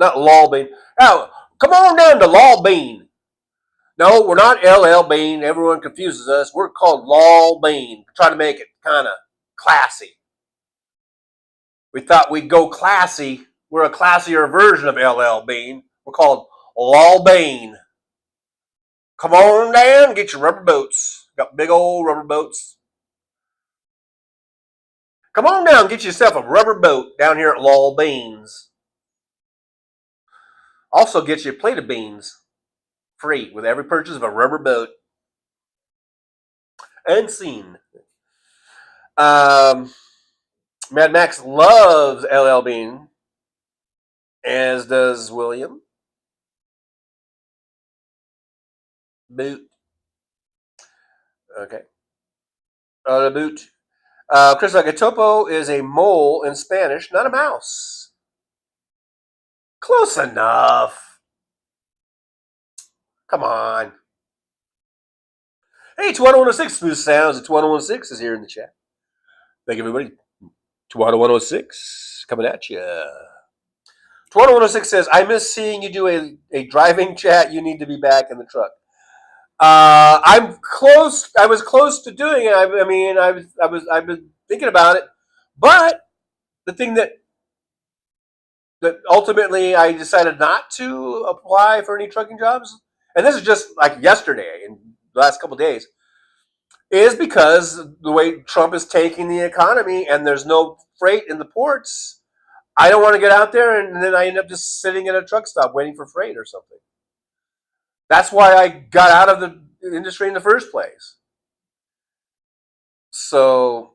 Lol Bean. Oh, come on down to Lol Bean. No, we're not LL Bean. Everyone confuses us. We're called Lol Bean. Trying to make it kind of classy. We thought we'd go classy. We're a classier version of LL Bean. We're called Lol Bean. Come on down, get your rubber boats. Got big old rubber boats. Come on down, get yourself a rubber boat down here at Lol Beans. Also get you a plate of beans free with every purchase of a rubber boat. Unseen. Mad Max loves LL Bean, as does William. Boot. Okay. The boot. Chris, like a topo is a mole in Spanish, not a mouse. Close enough. Come on. Hey, 2106 Smooth Sounds. 2106 is here in the chat. Thank you, everybody. 2106 coming at you. 2106 says, I miss seeing you do a driving chat. You need to be back in the truck. I'm close. I was close to doing it. I mean, I've been thinking about it, but the thing that ultimately I decided not to apply for any trucking jobs, and this is just like yesterday in the last couple of days, is because the way Trump is taking the economy and there's no freight in the ports. I don't want to get out there and then I end up just sitting at a truck stop waiting for freight or something. That's why I got out of the industry in the first place. So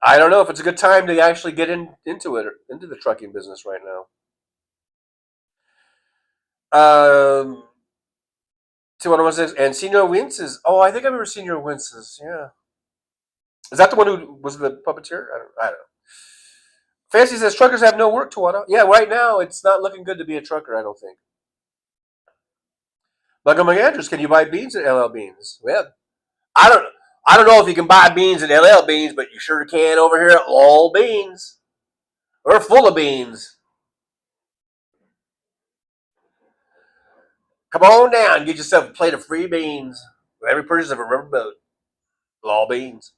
I don't know if it's a good time to actually get into it, into the trucking business right now. 2116 and Senior Winces. Oh, I think I remember Senior Winces. Yeah, is that the one who was the puppeteer? I don't know. Fancy says truckers have no work, Tawana. Yeah, right now it's not looking good to be a trucker. I don't think. Montgomery Andrews, can you buy beans at LL Beans? Well, I don't. I don't know if you can buy beans at LL Beans, but you sure can over here at All Beans. We're full of beans. Come on down, get yourself a plate of free beans with every purchase of a rubber boat. All Beans.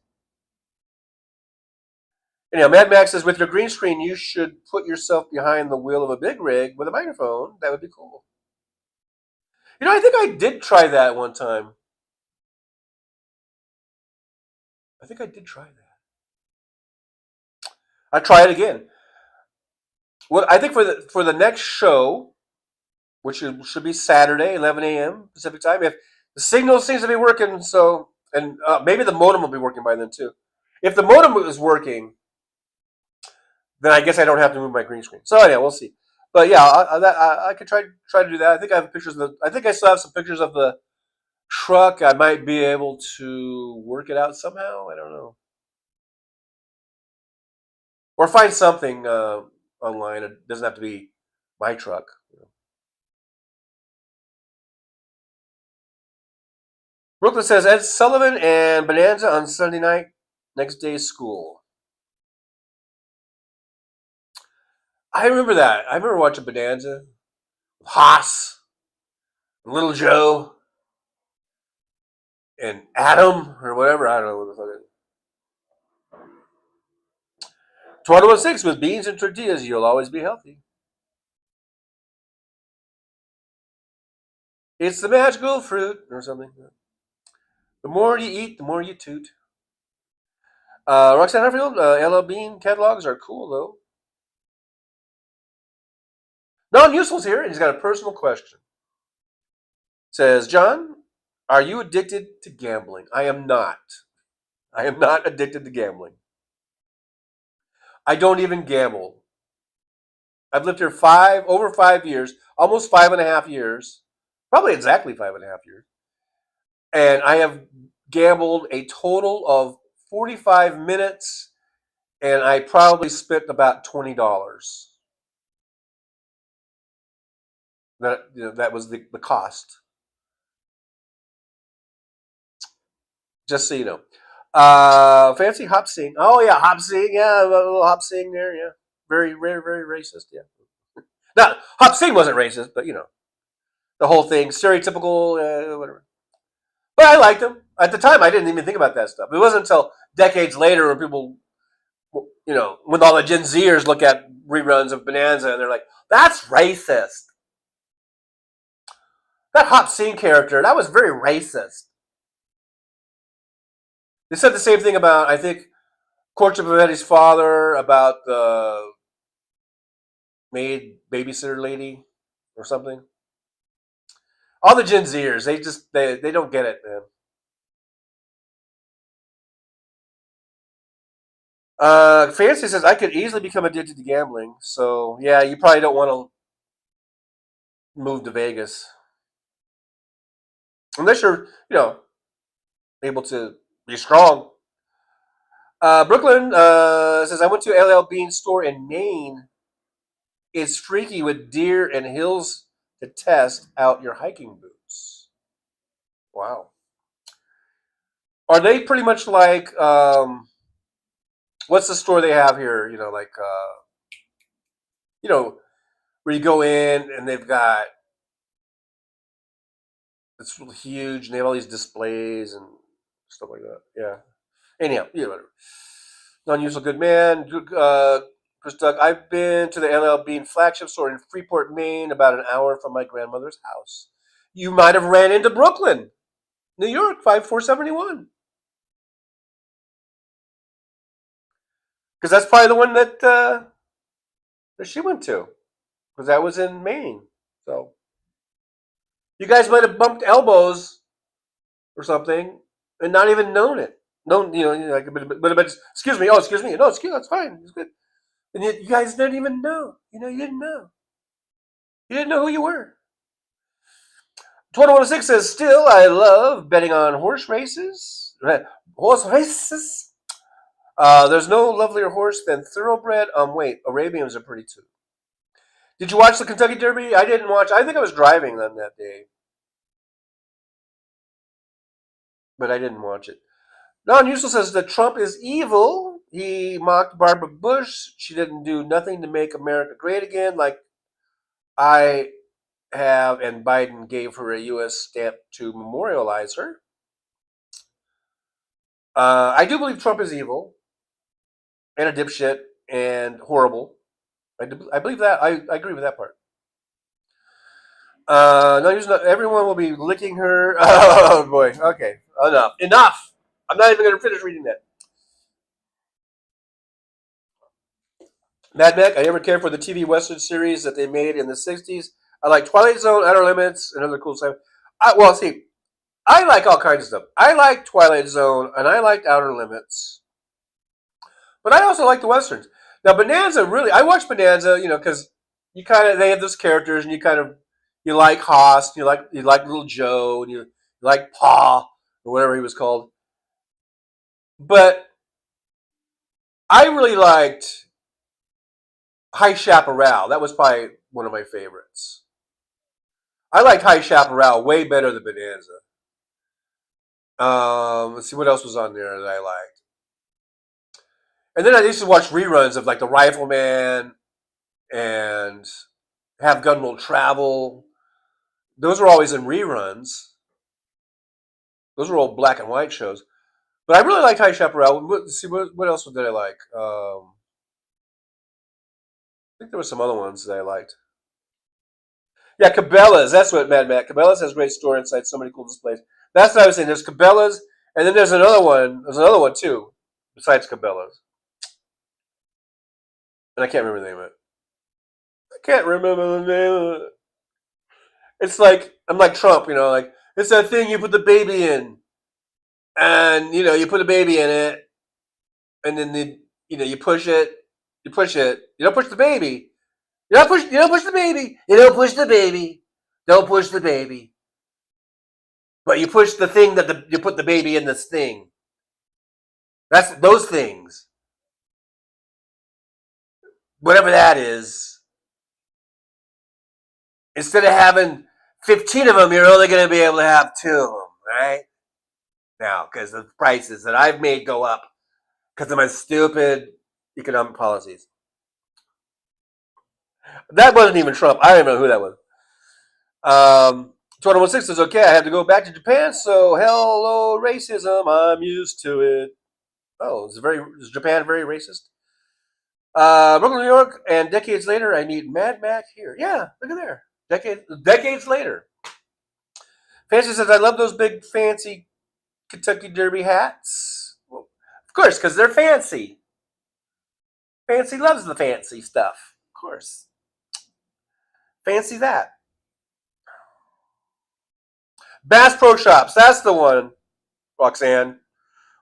Anyhow, Mad Max says, with your green screen, you should put yourself behind the wheel of a big rig with a microphone. That would be cool. I think I did try that one time. I think I did try that. I try it again. Well, I think for the next show, which should be Saturday, 11 a.m. Pacific time, if the signal seems to be working, so and maybe the modem will be working by then too. If the modem is working, then I guess I don't have to move my green screen. So yeah, we'll see. But yeah, I could try to do that. I think I have pictures of the. I think I still have some pictures of the truck. I might be able to work it out somehow. I don't know, or find something online. It doesn't have to be my truck. Brooklyn says Ed Sullivan and Bonanza on Sunday night. Next day school. I remember that. I remember watching Bonanza, Haas, Little Joe, and Adam or whatever. I don't know what the fuck it is. 2116 with beans and tortillas, you'll always be healthy. It's the magical fruit or something. The more you eat, the more you toot. Roxanne Harfield, LL Bean catalogs are cool though. Non-useful's here, and he's got a personal question. Says, John, are you addicted to gambling? I am not. I am not addicted to gambling. I don't even gamble. I've lived here over 5 years, almost 5.5 years, probably exactly 5.5 years. And I have gambled a total of 45 minutes, and I probably spent about $20. That was the cost. Just so you know. Fancy hop sing. Oh yeah, hop sing. Yeah, a little hop sing there. Yeah, very, very, very racist. Yeah. Now, hop sing wasn't racist, but the whole thing, stereotypical, whatever. But I liked them at the time. I didn't even think about that stuff. It wasn't until decades later when people, when all the Gen Zers look at reruns of Bonanza and they're like, "That's racist." That hop sing character, that was very racist. They said the same thing about, I think, Courtship of Eddie's father, about the maid babysitter lady or something. All the Gen Zers, they don't get it, man. Fancy says I could easily become addicted to gambling. So yeah, you probably don't want to move to Vegas unless you're, able to be strong. Brooklyn says I went to LL Bean store in Maine. It's freaky with deer and hills to test out your hiking boots. Wow. Are they pretty much like what's the store they have here? Like where you go in and they've got It's really huge, and they have all these displays and stuff like that. Yeah. Anyhow, yeah, whatever. Non-usual good man. Chris Doug, I've been to the LL Bean flagship store in Freeport, Maine, about an hour from my grandmother's house. You might have ran into Brooklyn, New York, 5471. Because that's probably the one that she went to. Because that was in Maine. So you guys might have bumped elbows or something and not even known it. No, like, but excuse me. Oh, excuse me. No, excuse. That's fine. It's good. And you guys didn't even know. You didn't know. You didn't know who you were. 2106 says, still, I love betting on horse races. Horse races? There's no lovelier horse than thoroughbred. Wait, Arabians are pretty too. Did you watch the Kentucky Derby? I didn't watch. I think I was driving on that day, but I didn't watch it. Non-useful says that Trump is evil. He mocked Barbara Bush. She didn't do nothing to make America great again, like I have, and Biden gave her a U.S. stamp to memorialize her. I do believe Trump is evil and a dipshit and horrible. I believe that. I agree with that part. No, everyone will be licking her. Oh boy. Okay. Enough. I'm not even going to finish reading that. Mad Mac. I never cared for the TV Western series that they made in the '60s. I like Twilight Zone, Outer Limits, and other cool stuff. See, I like all kinds of stuff. I like Twilight Zone, and I liked Outer Limits. But I also like the Westerns. Now, Bonanza, really, I watched Bonanza, because they have those characters, and you like Haas, you like Little Joe, and you like Pa, or whatever he was called. But I really liked High Chaparral. That was probably one of my favorites. I liked High Chaparral way better than Bonanza. Let's see what else was on there that I liked. And then I used to watch reruns of like The Rifleman and Have Gun Will Travel. Those were always in reruns. Those were old black and white shows. But I really liked High Chaparral. Let's see, what else did I like? I think there were some other ones that I liked. Yeah, Cabela's. That's what Mad Matt. Cabela's has great store inside. So many cool displays. That's what I was saying. There's Cabela's, and then there's another one. There's another one too, besides Cabela's. And I can't remember the name of it. I can't remember the name of it. It's like I'm like Trump, like it's that thing you put the baby in, and you put a baby in it, and then you push it, you push it. You don't push the baby. You don't push the baby. You don't push the baby. Don't push the baby. But you push the thing that you put the baby in this thing. That's those things. Whatever that is. Instead of having 15 of them, you're only going to be able to have 2 of them, right? Now, because the prices that I've made go up because of my stupid economic policies. That wasn't even Trump. I don't even know who that was. 2116 says, okay, I have to go back to Japan, so hello, racism. I'm used to it. Oh, is Japan very racist? Brooklyn, New York, and decades later, I meet Mad Mac here. Yeah, look at there. Decades later. Fancy says, I love those big, fancy Kentucky Derby hats. Well, of course, because they're fancy. Fancy loves the fancy stuff. Of course. Fancy that. Bass Pro Shops. That's the one, Roxanne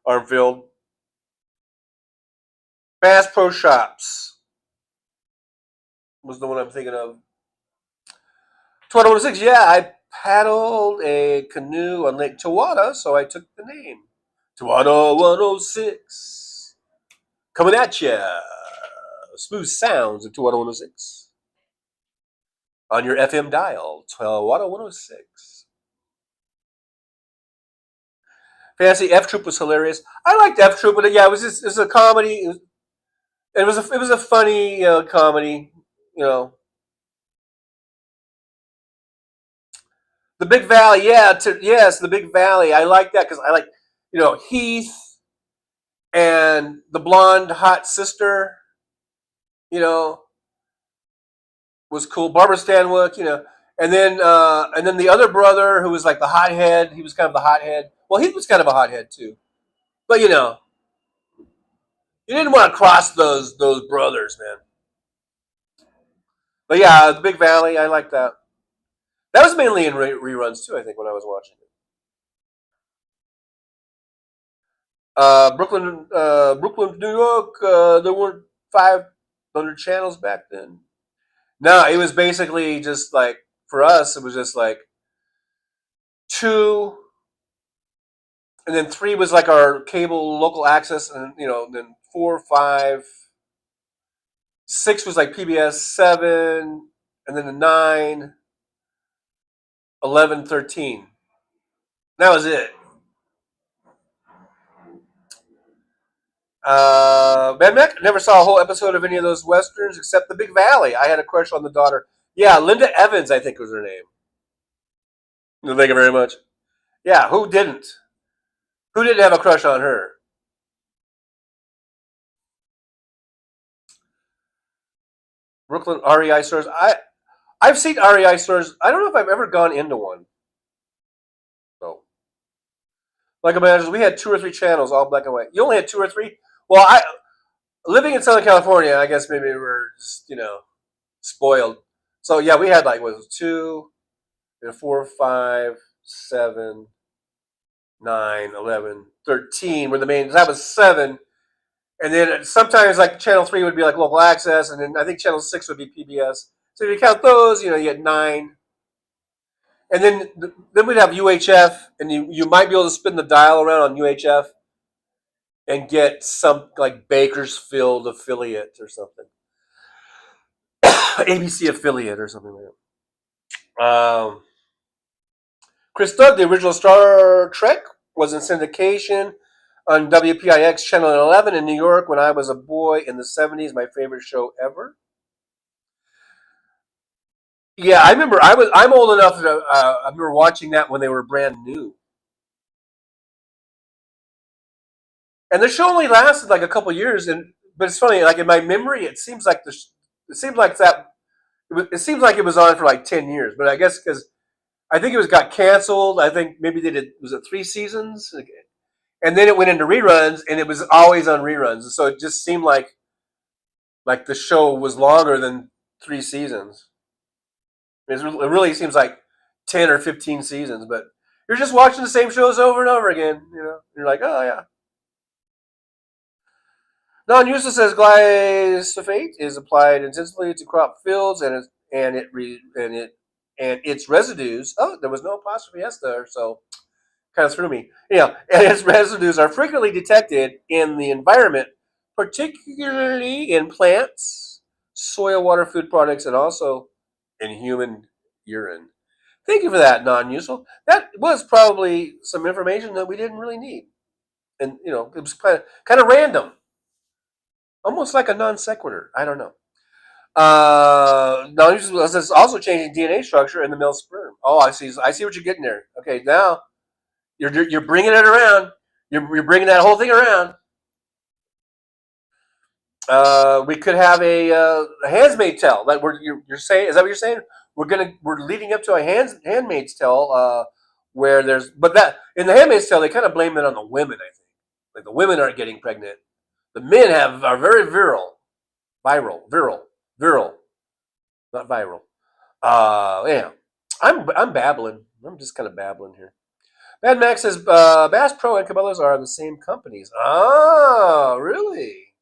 Armfield. Bass Pro Shops was the one I'm thinking of. 2106, yeah, I paddled a canoe on Lake Tawada, so I took the name. Tawada 106. Coming at ya. Smooth sounds of Tawada 106. On your FM dial, Tawada 106. Fancy F Troop was hilarious. I liked F Troop, but yeah, it was a comedy. It was a funny comedy, The Big Valley, yeah, yes, the Big Valley. I like that because I like, Heath and the blonde hot sister. You know, was cool. Barbara Stanwyck, and then the other brother who was like the hothead. He was kind of the hothead. Well, he was kind of a hothead too, but you didn't want to cross those brothers, man. But yeah, the Big Valley, I like that. That was mainly in reruns too. I think when I was watching it. Brooklyn, New York. There weren't 500 channels back then. No, it was basically just like for us. It was just like two, and then three was like our cable local access, and then four, five, six was like PBS, seven, and then the 9, 11, 13. That was it. Man, Mac never saw a whole episode of any of those westerns except The Big Valley. I had a crush on the daughter. Yeah, Linda Evans, I think was her name. Thank you very much. Yeah, who didn't? Who didn't have a crush on her? Brooklyn REI stores. I've seen REI stores. I don't know if I've ever gone into one. So, like imagine we had 2 or 3 channels, all black and white. You only had 2 or 3. Well, I living in Southern California. I guess maybe we were just spoiled. So yeah, we had like what was it, 2, 4, 5, 7, 9, 11, 13 were the main. That was 7, and then sometimes like channel 3 would be like local access, and then I think channel 6 would be PBS. So if you count those, you had 9. And then we'd have UHF, and you might be able to spin the dial around on UHF and get some like Bakersfield affiliate or something, ABC affiliate or something like that. Chris Doug, the original Star Trek, was in syndication on WPIX Channel 11 in New York when I was a boy in the 70s. My favorite show ever. Yeah, I remember. I'm old enough that I remember watching that when they were brand new. And the show only lasted like a couple years, but it's funny. Like in my memory, it seems like it seems like it was on for like 10 years. But I guess because I think it was got canceled. I think maybe they did. Was it 3 seasons? And then it went into reruns, and it was always on reruns. So it just seemed like the show was longer than 3 seasons. It really seems like 10 or 15 seasons, but you're just watching the same shows over and over again. You're like, oh yeah. Non-user says glyphosate is applied intensively to crop fields and its residues. Oh, there was no apostrophe s there, so kind of threw me. And its residues are frequently detected in the environment, particularly in plants, soil, water, food products, and also in human urine. Thank you for that, non-useful. That was probably some information that we didn't really need, and it was kind of random, almost like a non sequitur. I don't know. Non-useful is also changing DNA structure in the male sperm. Oh, I see. I see what you're getting there. Okay, now you're bringing it around. You're bringing that whole thing around. We could have a Handmaid's Tale. Like you're saying, is that what you're saying? We're leading up to a Handmaid's Tale where but that in the Handmaid's Tale they kind of blame it on the women. I think like the women aren't getting pregnant. The men are very virile, not viral. Yeah, I'm babbling. I'm just kind of babbling here. Mad Max says Bass Pro and Cabela's are the same companies. Ah, really?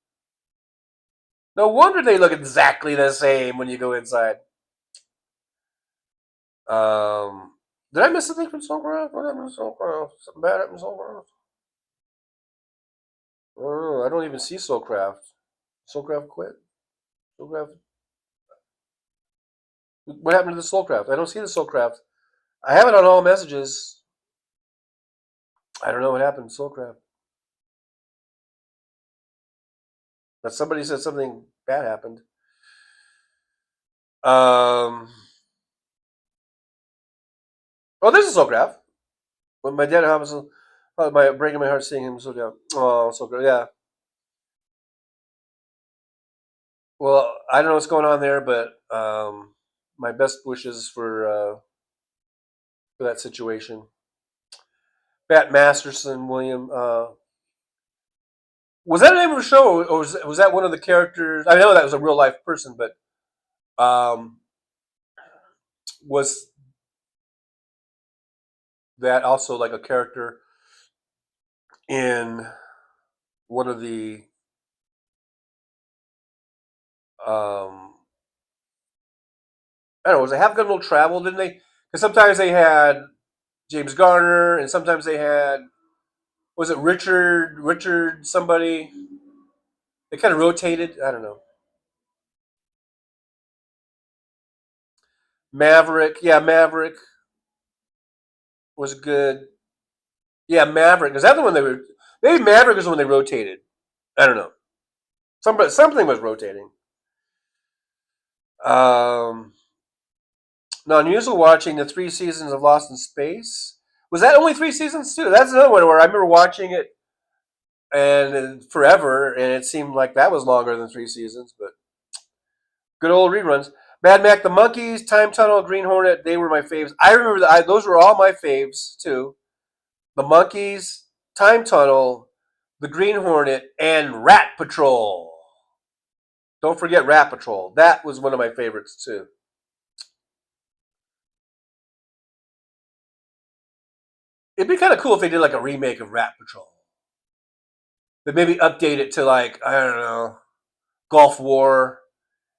No wonder they look exactly the same when you go inside. Did I miss something from Soulcraft? What happened to Soulcraft? Something bad happened to Soulcraft? Oh, I don't even see Soulcraft. Soulcraft quit. Soulcraft. What happened to the Soulcraft? I don't see the Soulcraft. I have it on all messages. I don't know what happened to Soulcraft. But somebody said something bad happened. Um. Oh, this is Sograph. When my dad happens, my breaking my heart seeing him so down. Oh, so good. Yeah. Well, I don't know what's going on there, but my best wishes for that situation. Bat Masterson, William. Was that the name of the show, or was that one of the characters? I know that was a real life person, but um, was that also like a character in one of the I don't know, was it Have Gun Will Travel? Didn't they? Because sometimes they had James Garner, and sometimes they had was it Richard somebody? They kind of rotated. I don't know. Maverick, yeah, Maverick was good. Yeah, Maverick. Is that the one they were? Maybe Maverick was the one they rotated. I don't know. Something was rotating. Um, no, unusual watching the 3 seasons of Lost in Space. Was that only 3 seasons too? That's another one where I remember watching it and forever, and it seemed like that was longer than 3 seasons. But good old reruns. Mad Mac, The Monkeys, Time Tunnel, Green Hornet. They were my faves. I remember that. Those were all my faves too. The Monkeys, Time Tunnel, The Green Hornet, and Rat Patrol. Don't forget Rat Patrol. That was one of my favorites too. It'd be kind of cool if they did like a remake of Rat Patrol. But maybe update it to like I don't know, Gulf War,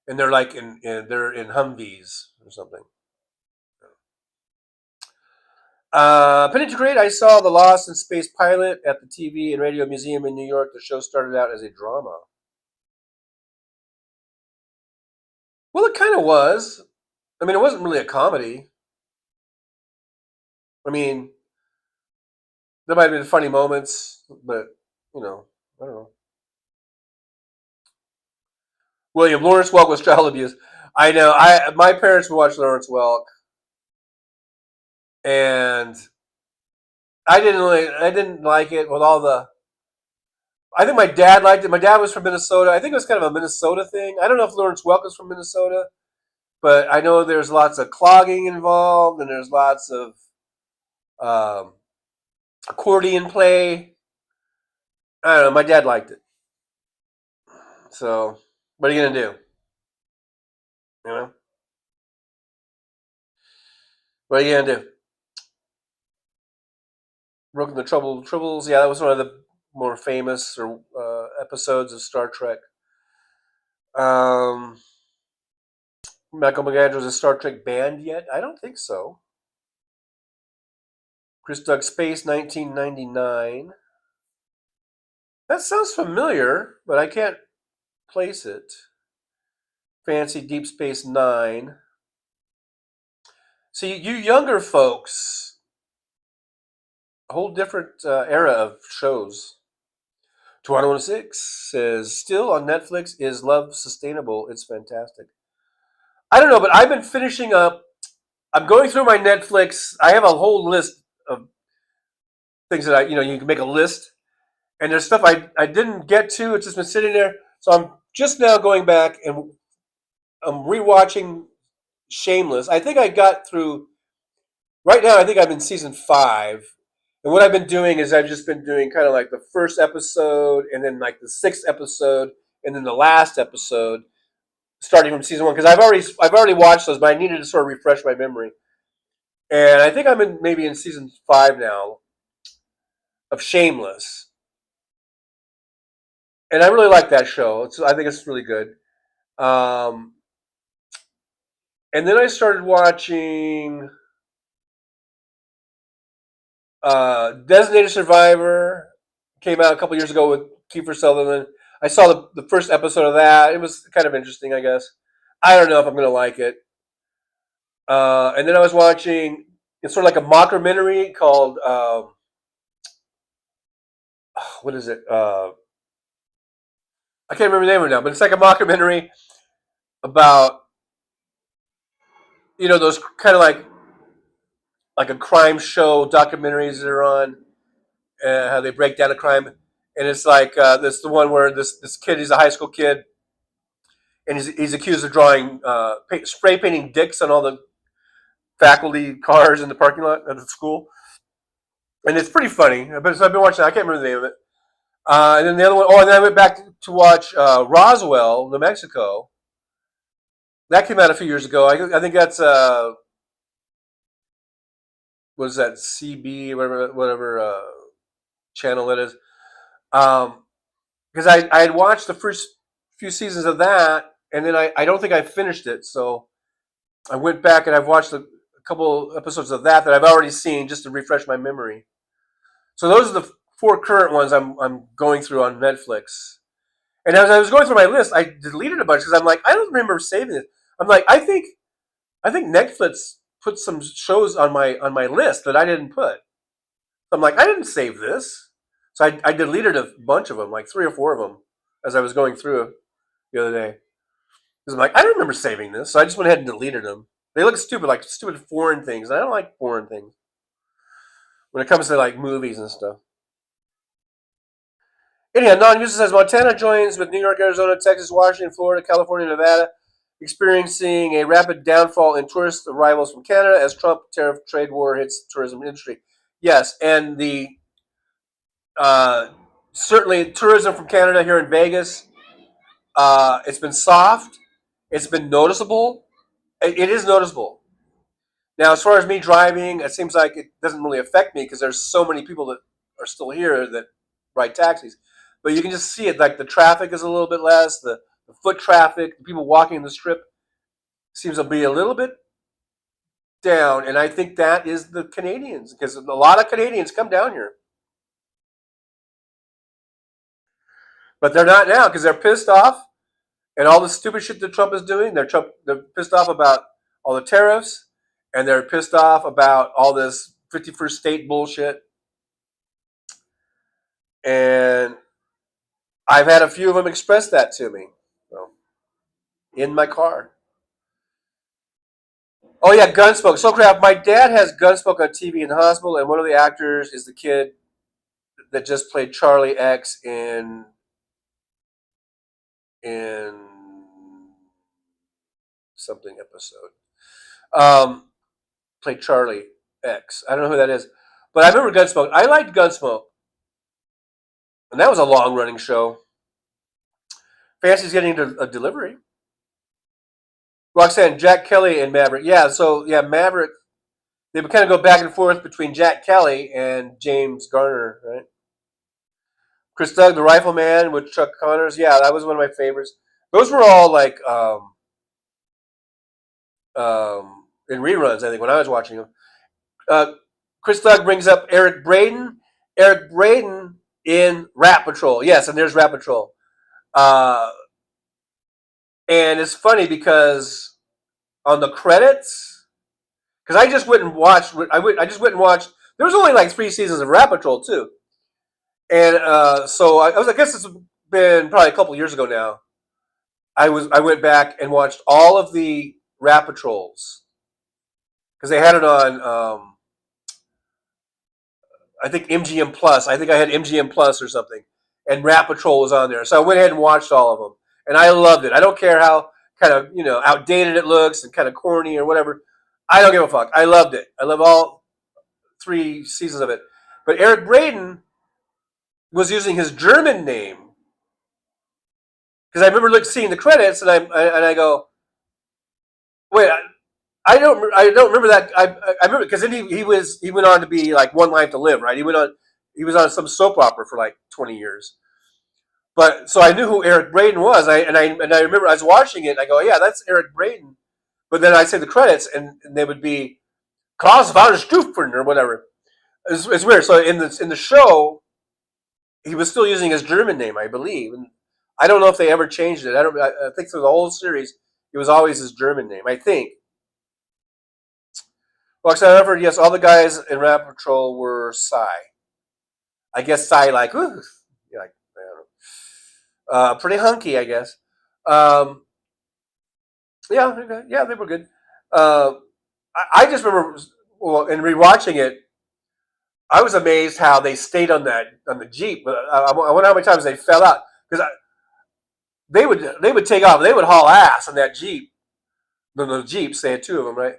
and they're like they're in Humvees or something. Penny Great. I saw the Lost in Space pilot at the TV and Radio Museum in New York. The show started out as a drama. Well, it kind of was. I mean, it wasn't really a comedy. I mean, there might have been funny moments, but I don't know. William Lawrence Welk was child abuse. I know. My parents would watch Lawrence Welk, and I didn't like it with all the. I think my dad liked it. My dad was from Minnesota. I think it was kind of a Minnesota thing. I don't know if Lawrence Welk is from Minnesota, but I know there's lots of clogging involved, and there's lots of um, accordion play. I don't know. My dad liked it. So, what are you gonna do? You know, what are you gonna do? Broken the Troubles. Yeah, that was one of the more famous or episodes of Star Trek. Um, Michael McAndrews was a Star Trek banned yet? I don't think so. Chris Doug Space, 1999. That sounds familiar, but I can't place it. Fancy Deep Space Nine. See, you younger folks, a whole different era of shows. 2106 says, still on Netflix, is Love Sustainable? It's fantastic. I don't know, but I've been finishing up. I'm going through my Netflix. I have a whole list of things that you can make a list. And there's stuff I didn't get to. It's just been sitting there. So I'm just now going back and I'm rewatching Shameless. I think I got through, right now, I think I'm in season 5. And what I've been doing is I've just been doing kind of like the first episode and then like the 6th episode and then the last episode starting from season 1 because I've already watched those, but I needed to sort of refresh my memory. And I think I'm maybe in season 5 now of Shameless, and I really like that show. I think it's really good. Um, and then I started watching Designated Survivor. Came out a couple years ago with Kiefer Sutherland. I saw the first episode of that. It was kind of interesting, I guess. I don't know if I'm going to like it. And then I was watching. It's sort of like a mockumentary called what is it? I can't remember the name of it now, but it's like a mockumentary about those kind of like like a crime show documentaries that are on, how they break down a crime, and it's like this the one where this kid, he's a high school kid, and he's accused of drawing spray painting dicks on all the faculty cars in the parking lot at the school, and it's pretty funny. But so I've been watching. I can't remember the name of it. And then the other one, oh, and then I went back to watch Roswell, New Mexico. That came out a few years ago. I think that's what is that, CB, whatever channel it is. Because I had watched the first few seasons of that, and then I don't think I finished it. So I went back and I've watched a couple episodes of that I've already seen just to refresh my memory. So those are the four current ones I'm going through on Netflix. And as I was going through my list, I deleted a bunch because I'm like, I don't remember saving it. I'm like, I think Netflix put some shows on my list that I didn't put. I'm like, I didn't save this. So I deleted a bunch of them, like 3 or 4 of them, as I was going through it the other day. Because I'm like, I don't remember saving this. So I just went ahead and deleted them. They look stupid, like stupid foreign things. And I don't like foreign things when it comes to like movies and stuff. Anyhow, non-user says Montana joins with New York, Arizona, Texas, Washington, Florida, California, Nevada, experiencing a rapid downfall in tourist arrivals from Canada as Trump tariff trade war hits the tourism industry. Yes, and the certainly tourism from Canada here in Vegas, it's been soft. It's been noticeable. It is noticeable. Now, as far as me driving, it seems like it doesn't really affect me because there's so many people that are still here that ride taxis. But you can just see it, like the traffic is a little bit less, the foot traffic, the people walking the strip seems to be a little bit down. And I think that is the Canadians, because a lot of Canadians come down here. But they're not now because they're pissed off and all the stupid shit that Trump is doing. They're pissed off about all the tariffs, and they're pissed off about all this 51st state bullshit. And I've had a few of them express that to me, so, in my car. Oh yeah, Gunsmoke. So crap. My dad has Gunsmoke on TV in the hospital, and one of the actors is the kid that just played Charlie X in something episode. Played Charlie X. I don't know who that is, but I remember Gunsmoke. I liked Gunsmoke, and that was a long running show. Fancy's getting a delivery. Roxanne, Jack Kelly and Maverick. Yeah, so yeah, Maverick. They would kind of go back and forth between Jack Kelly and James Garner, right? Chris Doug, the Rifleman with Chuck Connors. Yeah, that was one of my favorites. Those were all like in reruns, I think, when I was watching them. Chris Doug brings up Eric Braeden. Eric Braeden in Rat Patrol. Yes, and there's Rat Patrol. And it's funny because on the credits, because I just went and watched. I just went and watched. There was only like 3 seasons of Rat Patrol too, and so I guess it's been probably a couple years ago now. I went back and watched all of the Rat Patrols because they had it on. I think MGM Plus. I think I had MGM Plus or something, and Rat Patrol was on there. So I went ahead and watched all of them, and I loved it. I don't care how kind of outdated it looks and kind of corny or whatever. I don't give a fuck. I loved it. I love all 3 seasons of it. But Eric Braeden was using his German name because I remember seeing the credits, and I go, wait, I don't remember that. I remember because then he went on to be like One Life to Live, right? He was on some soap opera for like 20 years. But so I knew who Eric Braeden was, and I remember I was watching it, and I go, yeah, that's Eric Braeden. But then I say the credits, and they would be Klaus von Stufen or whatever. It's weird. So in the show, he was still using his German name, I believe, and I don't know if they ever changed it. I think through the whole series, it was always his German name, I think. Well, however, yes, all the guys in Rat Patrol were Psy. I guess Psy, like, ooh, like, I don't know. Pretty hunky, I guess. Yeah, okay. Yeah, they were good. I just remember well, in rewatching it, I was amazed how they stayed on the Jeep. I wonder how many times they fell out because they would take off. They would haul ass on that Jeep. The Jeeps, they had two of them, right?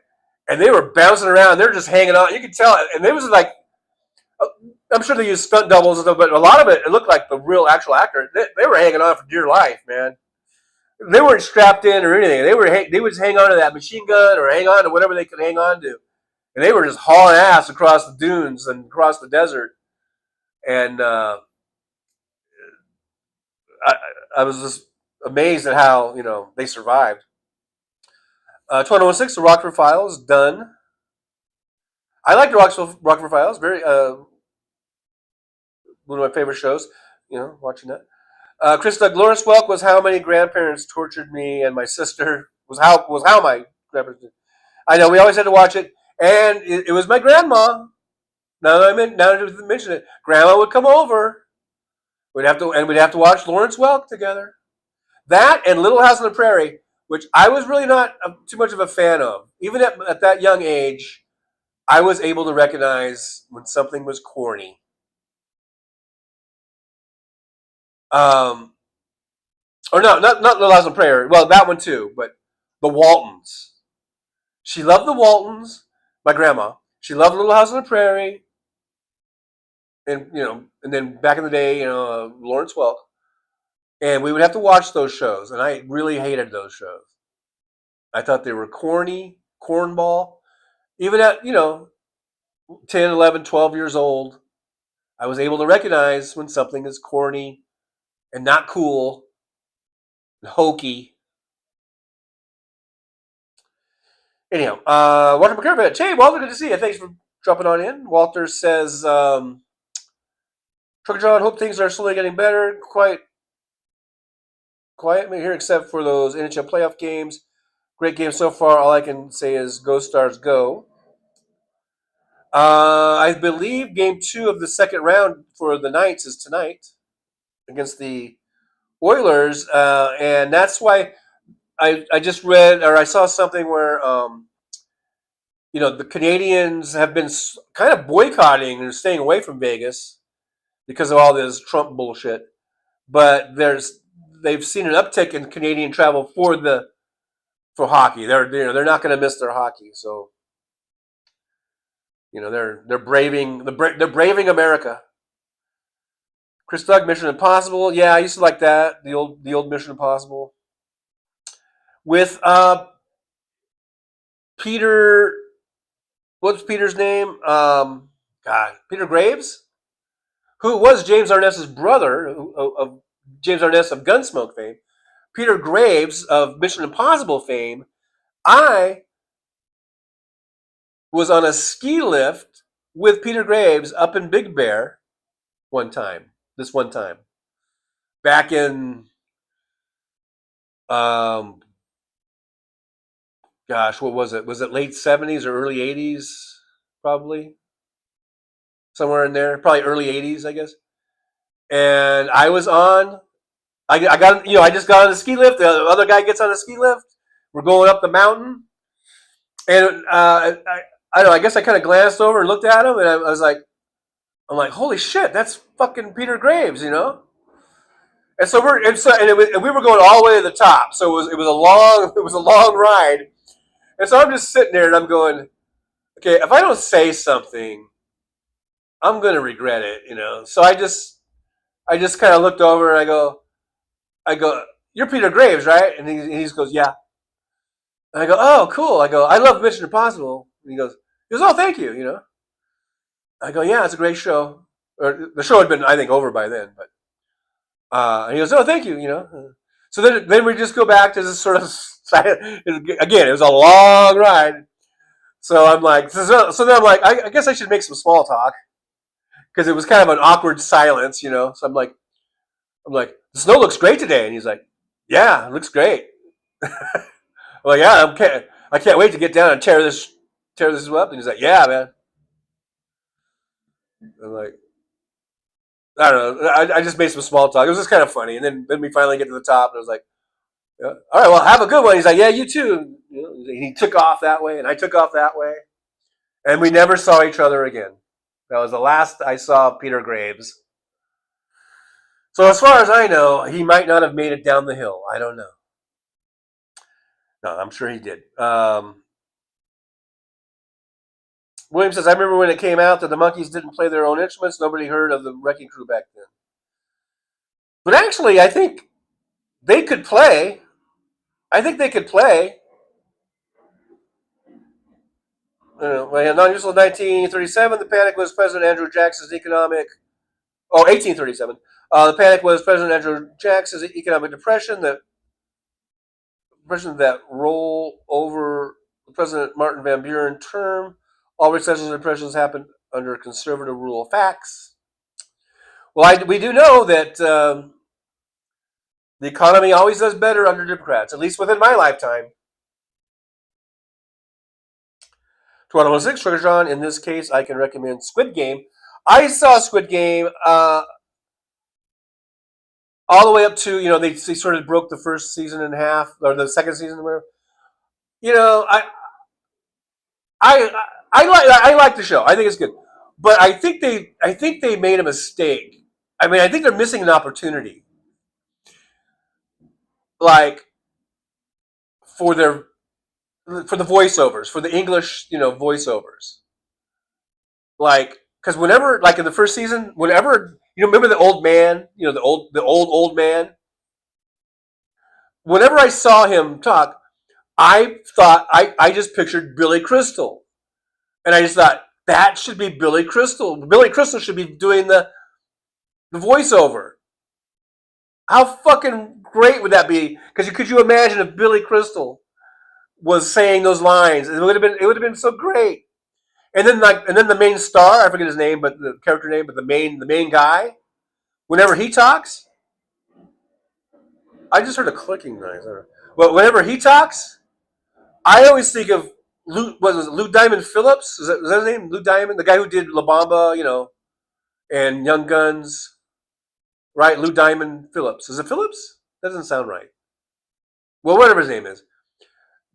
And they were bouncing around. They're just hanging on. You could tell, and they was like, I'm sure they used stunt doubles and stuff, but a lot of it looked like the real actual actor. They were hanging on for dear life, man. They weren't strapped in or anything. They would just hang on to that machine gun or hang on to whatever they could hang on to, and they were just hauling ass across the dunes and across the desert. And I, I was just amazed at how they survived. 2016, The Rockford Files, done. I like the Rockford Files. Very one of my favorite shows. Watching that. Chris Doug Lawrence Welk was how many grandparents tortured me and my sister. Was how my grandparents did. I know we always had to watch it, and it was my grandma. Now that I mention it, Grandma would come over. We'd have to watch Lawrence Welk together. That and Little House on the Prairie, which I was really not too much of a fan of. Even at that young age, I was able to recognize when something was corny. Or no, not Little House on the Prairie. Well, that one too, but the Waltons. She loved the Waltons. My grandma. She loved Little House on the Prairie, and then back in the day, Lawrence Welk. And we would have to watch those shows, and I really hated those shows. I thought they were corny, cornball. Even at 10, 11, 12 years old, I was able to recognize when something is corny and not cool and hokey. Anyhow, Walter McCurvett. Hey, Walter, good to see you. Thanks for dropping on in. Walter says, Trucker John, hope things are slowly getting better. Quiet here except for those NHL playoff games. Great game so far. All I can say is go Stars go. I believe game 2 of the second round for the Knights is tonight against the Oilers, and that's why I just read or I saw something where the Canadians have been kind of boycotting and staying away from Vegas because of all this Trump bullshit. But they've seen an uptick in Canadian travel for hockey. They're not going to miss their hockey, so they're braving America. Chris Doug, Mission Impossible. Yeah, I used to like that. The old Mission Impossible with Peter. What's Peter's name? Peter Graves, who was James Arness's brother of James Arness of Gunsmoke fame. Peter Graves of Mission Impossible fame. I was on a ski lift with Peter Graves up in Big Bear one time. Back in, what was it? Was it late 70s or early 80s? Probably. Somewhere in there. Probably early 80s, I guess. And I was on, I just got on the ski lift. The other guy gets on the ski lift. We're going up the mountain. And I don't know, I guess I kind of glanced over and looked at him, and I was like, holy shit, that's fucking Peter Graves, And so we were going all the way to the top. So it was a long ride. And so I'm just sitting there and I'm going, okay, if I don't say something, I'm gonna regret it, So I just kind of looked over and I go, you're Peter Graves, right? And he goes, yeah. And I go, oh, cool. I go, I love Mission Impossible. And he goes, oh, thank you, I go, yeah, it's a great show. Or the show had been, I think, over by then, but and he goes, oh, thank you, So then we just go back to this sort of again, it was a long ride. So I'm like, so then I'm like, I guess I should make some small talk because it was kind of an awkward silence, So I'm like, the snow looks great today, and he's like, yeah, it looks great. Well, yeah, I can't wait to get down and tear this up. And he's like, yeah, man. I'm like, I don't know. I just made some small talk. It was just kind of funny. And then we finally get to the top, and I was like, yeah, all right, well, have a good one. He's like, yeah, you too. And he took off that way, and I took off that way. And we never saw each other again. That was the last I saw of Peter Graves. So as far as I know, he might not have made it down the hill. I don't know. No, I'm sure he did. William says, I remember when it came out that the Monkees didn't play their own instruments. Nobody heard of the Wrecking Crew back then. But actually, I think they could play. I think they could play. Non-useful 1937, the panic was President Andrew Jackson's economic. 1837. The panic was President Andrew Jackson's economic depression that roll over President Martin Van Buren term. All recessions and depressions happened under conservative rule of facts. Well, we do know that the economy always does better under Democrats, at least within my lifetime. 2106, Sugar John. In this case, I can recommend Squid Game. I saw Squid Game all the way up to, they sort of broke the first season in half, or the second season, whatever. I like the show. I think it's good, but I think they made a mistake. I mean, I think they're missing an opportunity, like for the voiceovers, for the English, voiceovers. Like, because whenever, like in the first season, whenever remember the old man, the old man. Whenever I saw him talk, I thought I just pictured Billy Crystal. And I just thought, that should be Billy Crystal. Billy Crystal should be doing the voiceover. How fucking great would that be? Because could you imagine if Billy Crystal was saying those lines? It would have been so great. And then the main star, I forget his name, but the character name, but the main guy, whenever he talks, I just heard a clicking noise. Well, whenever he talks, I always think of Lou Diamond Phillips? Is that his name? Lou Diamond, the guy who did La Bamba, and Young Guns, right? Lou Diamond Phillips. Is it Phillips? That doesn't sound right. Well, whatever his name is,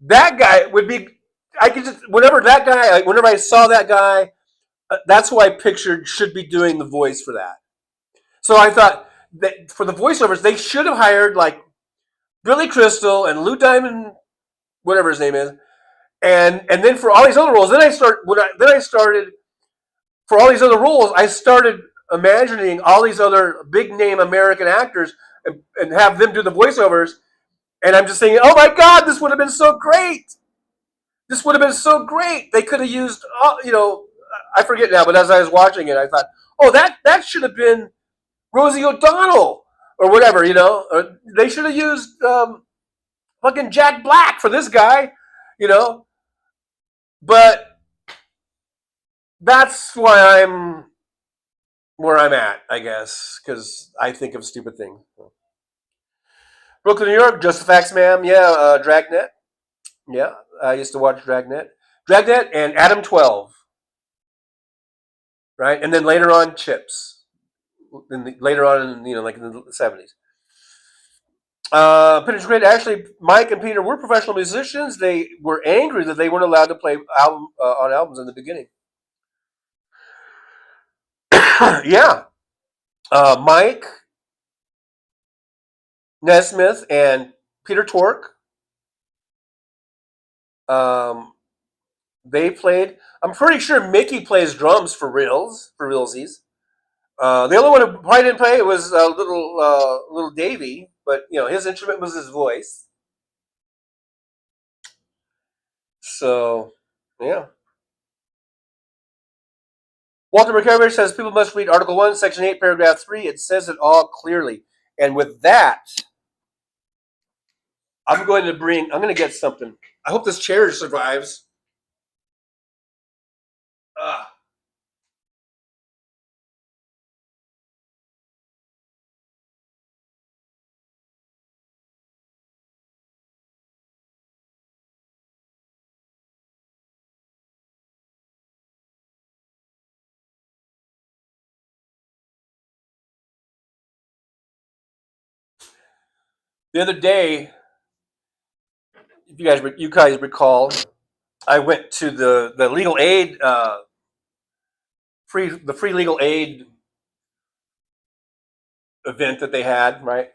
that guy would be. I could just whenever I saw that guy, that's who I pictured should be doing the voice for that. So I thought that for the voiceovers, they should have hired like Billy Crystal and Lou Diamond, whatever his name is. And then for all these other roles, I started for all these other roles. I started imagining all these other big name American actors and have them do the voiceovers. And I'm just thinking, oh my God, this would have been so great. This would have been so great. They could have used, I forget now, but as I was watching it, I thought, oh, that should have been Rosie O'Donnell or whatever, Or they should have used fucking Jack Black for this guy, But that's why I'm where I'm at, I guess, because I think of stupid things. Brooklyn, New York, Just the Facts, ma'am. Yeah, Dragnet. Yeah, I used to watch Dragnet. Dragnet and Adam 12. Right? And then later on, Chips. Later on, like in the 70s. Peter's great. Actually, Mike and Peter were professional musicians. They were angry that they weren't allowed to play on albums in the beginning. Yeah. Mike Nesmith and Peter Tork. They played. I'm pretty sure Mickey plays drums for realsies. The only one who probably didn't play was little Davy, but his instrument was his voice. So, yeah. Walter McCarver says people must read Article 1, Section 8, Paragraph 3. It says it all clearly. And with that, I'm going to get something. I hope this chair survives. The other day, if you guys recall, I went to the legal aid free legal aid event that they had, right?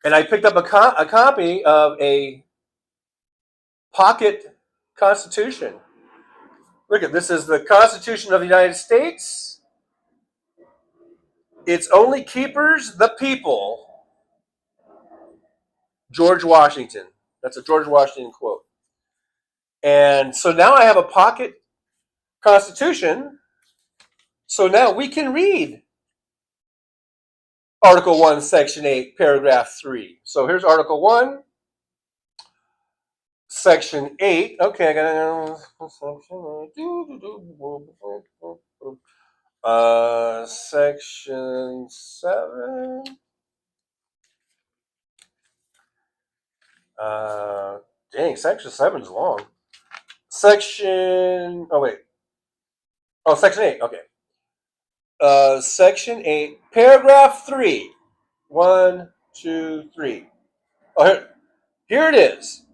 And I picked up a copy of a pocket Constitution. Look at this is the Constitution of the United States. Its only keepers the people. George Washington. That's a George Washington quote. And so now I have a pocket Constitution. So now we can read Article 1, Section 8, Paragraph 3. So here's Article 1, Section 8. Okay, I got Section 7. Dang, Section 7 is long. Section. Oh, wait. Oh, Section 8. Okay. Section 8, Paragraph 3. 1, 2, 3. Oh, here it is.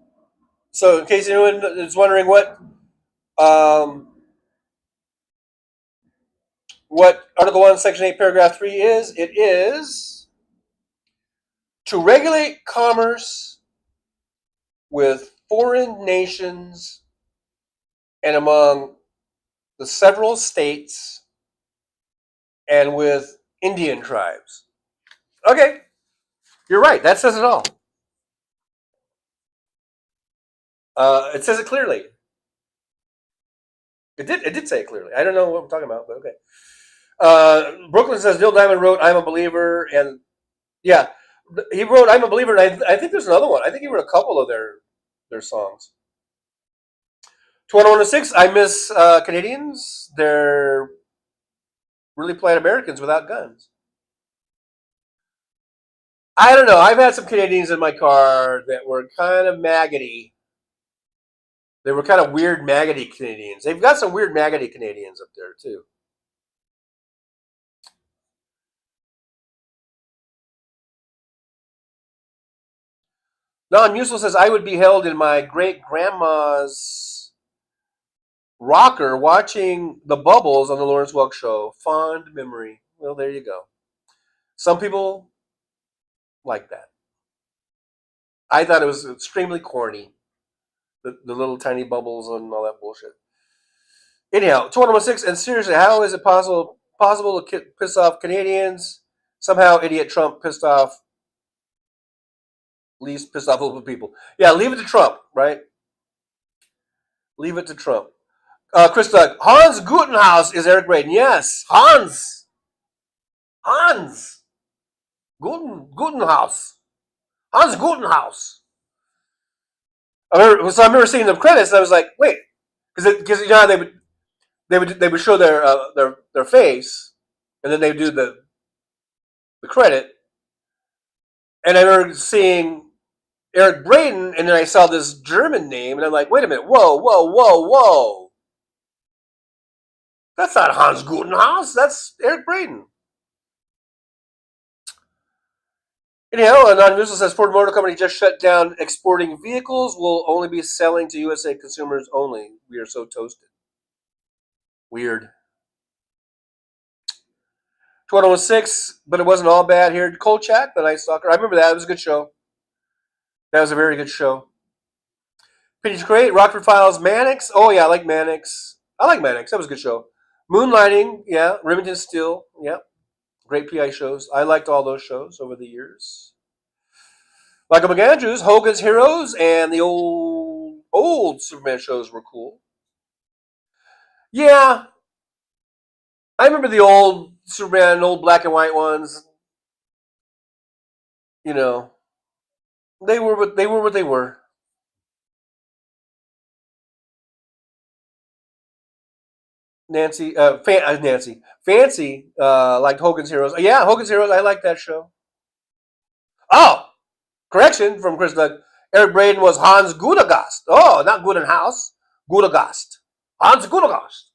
So, in case anyone is wondering what Article 1, Section 8, Paragraph 3 is, it is to regulate commerce with foreign nations and among the several states and with Indian tribes. Okay, you're right. That says it all. It says it clearly. It did say it clearly. I don't know what I'm talking about, but okay. Brooklyn says Neil Diamond wrote "I'm a Believer," and yeah, he wrote "I'm a Believer," and I think there's another one. I think he wrote a couple of their songs. 2106, I miss Canadians. They're really polite Americans without guns. I don't know. I've had some Canadians in my car that were kind of maggoty. They were kind of weird maggoty Canadians. They've got some weird maggoty Canadians up there too. Non-Useful says I would be held in my great grandma's rocker watching the Bubbles on the Lawrence Welk Show. Fond memory. Well, there you go. Some people like that. I thought it was extremely corny. The little tiny bubbles and all that bullshit. Anyhow, 2116, and seriously, how is it possible to piss off Canadians? Somehow, idiot Trump pissed off little people. Yeah, leave it to Trump, right? Leave it to Trump. Chris Doug, Hans Gutenhaus is Eric Braden. Yes, Hans Gutenhaus. Hans Gutenhaus. I remember seeing the credits, and I was like, wait, because you know how they would show their face, and then they would do the credit, and I remember seeing Eric Braden, and then I saw this German name, and I'm like, wait a minute, whoa. That's not Hans Gutenhaus, that's Eric Braden. Anyhow, a non-neutral says Ford Motor Company just shut down exporting vehicles. Will only be selling to USA consumers only. We are so toasted. Weird. 2106, but it wasn't all bad here. Kolchak, the Night Stalker. I remember that. It was a good show. That was a very good show. Pitch Great, Rockford Files, Mannix. Oh, yeah, I like Mannix. That was a good show. Moonlighting, yeah. Remington Steele, yeah. Great PI shows. I liked all those shows over the years. Michael McAndrews, Hogan's Heroes, and the old Superman shows were cool. Yeah. I remember the old Superman, old black and white ones. You know, they were what they were. Fancy, liked Hogan's Heroes. Yeah, Hogan's Heroes. I like that show. Oh, correction from Chris Doug. Eric Braden was Hans Gudagast. Oh, not Gudenhaus. Gudagast. Hans Gudagast.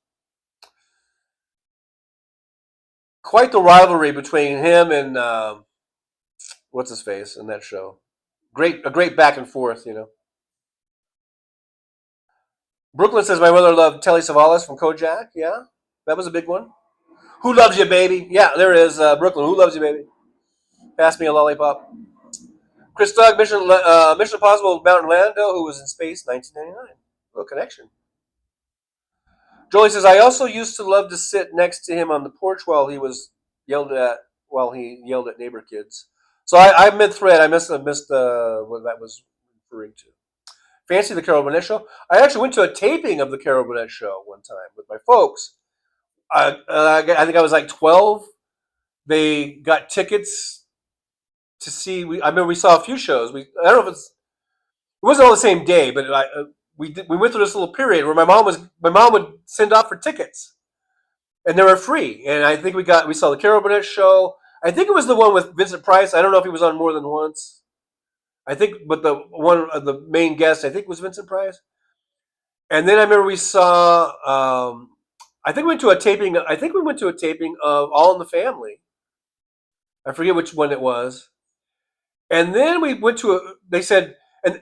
Quite the rivalry between him and what's his face in that show. A great back and forth, you know. Brooklyn says my mother loved Telly Savalas from Kojak. Yeah, that was a big one. Who loves you, baby? Yeah, there is Brooklyn. Who loves you, baby? Pass me a lollipop. Chris Doug, Mission Impossible, Mountain Lando, who was in space, 1999. Little connection. Jolie says I also used to love to sit next to him on the porch while he yelled at neighbor kids. So I mid thread. I missed what that was referring to. Fancy the Carol Burnett show. I actually went to a taping of the Carol Burnett show one time with my folks. I think I was like 12. They got tickets to see. I remember we saw a few shows. I don't know if it wasn't all the same day, but we went through this little period where my mom would send off for tickets, and they were free. And I think we saw the Carol Burnett show. I think it was the one with Vincent Price. I don't know if he was on more than once. I think, but the main guest I think was Vincent Price. And then I remember we saw. I think we went to a taping. I think we went to a taping of All in the Family. I forget which one it was. And then we went to a. They said, and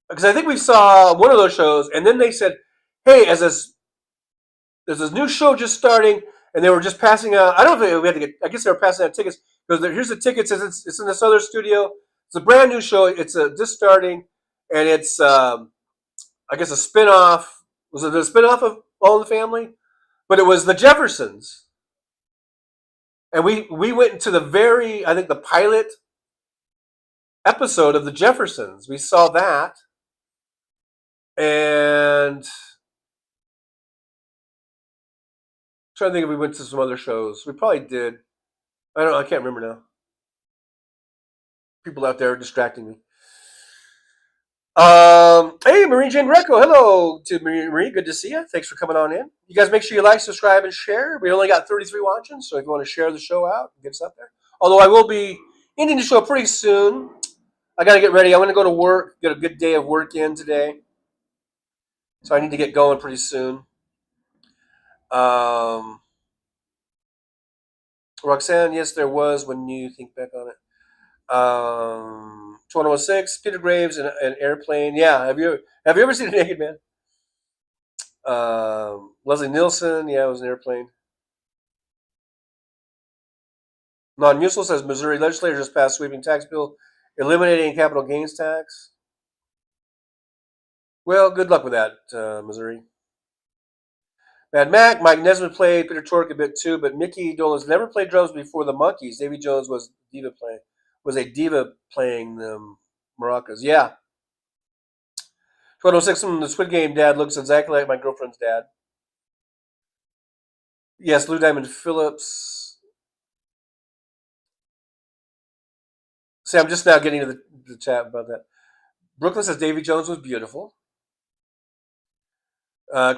because I think we saw one of those shows, and then they said, "Hey, there's this new show just starting," and they were just passing out. I don't know if we had to get. I guess they were passing out tickets because here's the tickets. It's in this other studio. It's a brand new show. It's just starting, and it's I guess a spinoff. Was it a spinoff of All in the Family? But it was the Jeffersons, and we went into I think the pilot episode of the Jeffersons. We saw that, and I'm trying to think if we went to some other shows. We probably did. I don't know. I can't remember now. People out there are distracting me. Hey, Marie Jane Greco. Hello to Marie. Good to see you. Thanks for coming on in. You guys make sure you like, subscribe, and share. We only got 33 watching, so if you want to share the show out, get us up there. Although I will be ending the show pretty soon. I got to get ready. I'm going to go to work, get a good day of work in today. So I need to get going pretty soon. Roxanne, yes, there was when you think back on it. 2106, Peter Graves, and an airplane. Yeah, have you ever seen a naked man? Leslie Nielsen, yeah, it was an airplane. Non-useful says Missouri legislature just passed sweeping tax bill eliminating capital gains tax. Well, good luck with that, Missouri. Mad Mac, Mike Nesmith played Peter Tork a bit too, but Mickey Dolenz never played drums before the Monkees. Davy Jones was a diva playing the maracas. Yeah. 1206 from the Squid Game dad looks exactly like my girlfriend's dad. Yes, Lou Diamond Phillips. See, I'm just now getting to the chat about that. Brooklyn says Davy Jones was beautiful.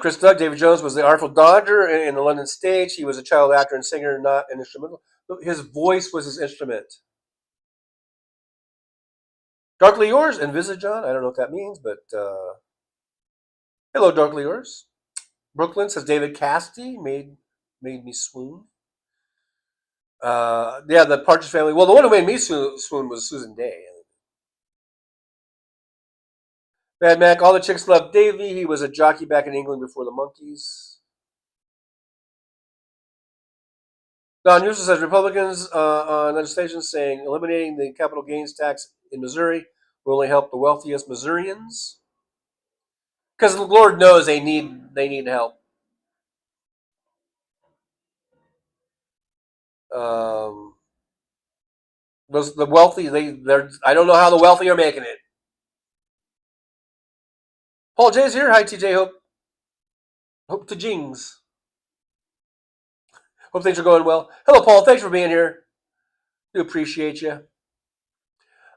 Chris Doug, Davy Jones was the Artful Dodger in the London stage. He was a child actor and singer, not an instrumental. His voice was his instrument. Darkly Yours and Visit John. I don't know what that means, but hello, Darkly Yours. Brooklyn says David Cassidy made me swoon. Yeah, the Partridge Family. Well, the one who made me swoon was Susan Day. Mad Mac, all the chicks loved Davy. He was a jockey back in England before the Monkees. Don Newsom says Republicans on legislation saying eliminating the capital gains tax in Missouri will only help the wealthiest Missourians. Because the Lord knows they need help. The wealthy, they're I don't know how the wealthy are making it. Paul J's here. Hi, TJ. Hope to Jings. Hope things are going well. Hello, Paul. Thanks for being here. Do appreciate you.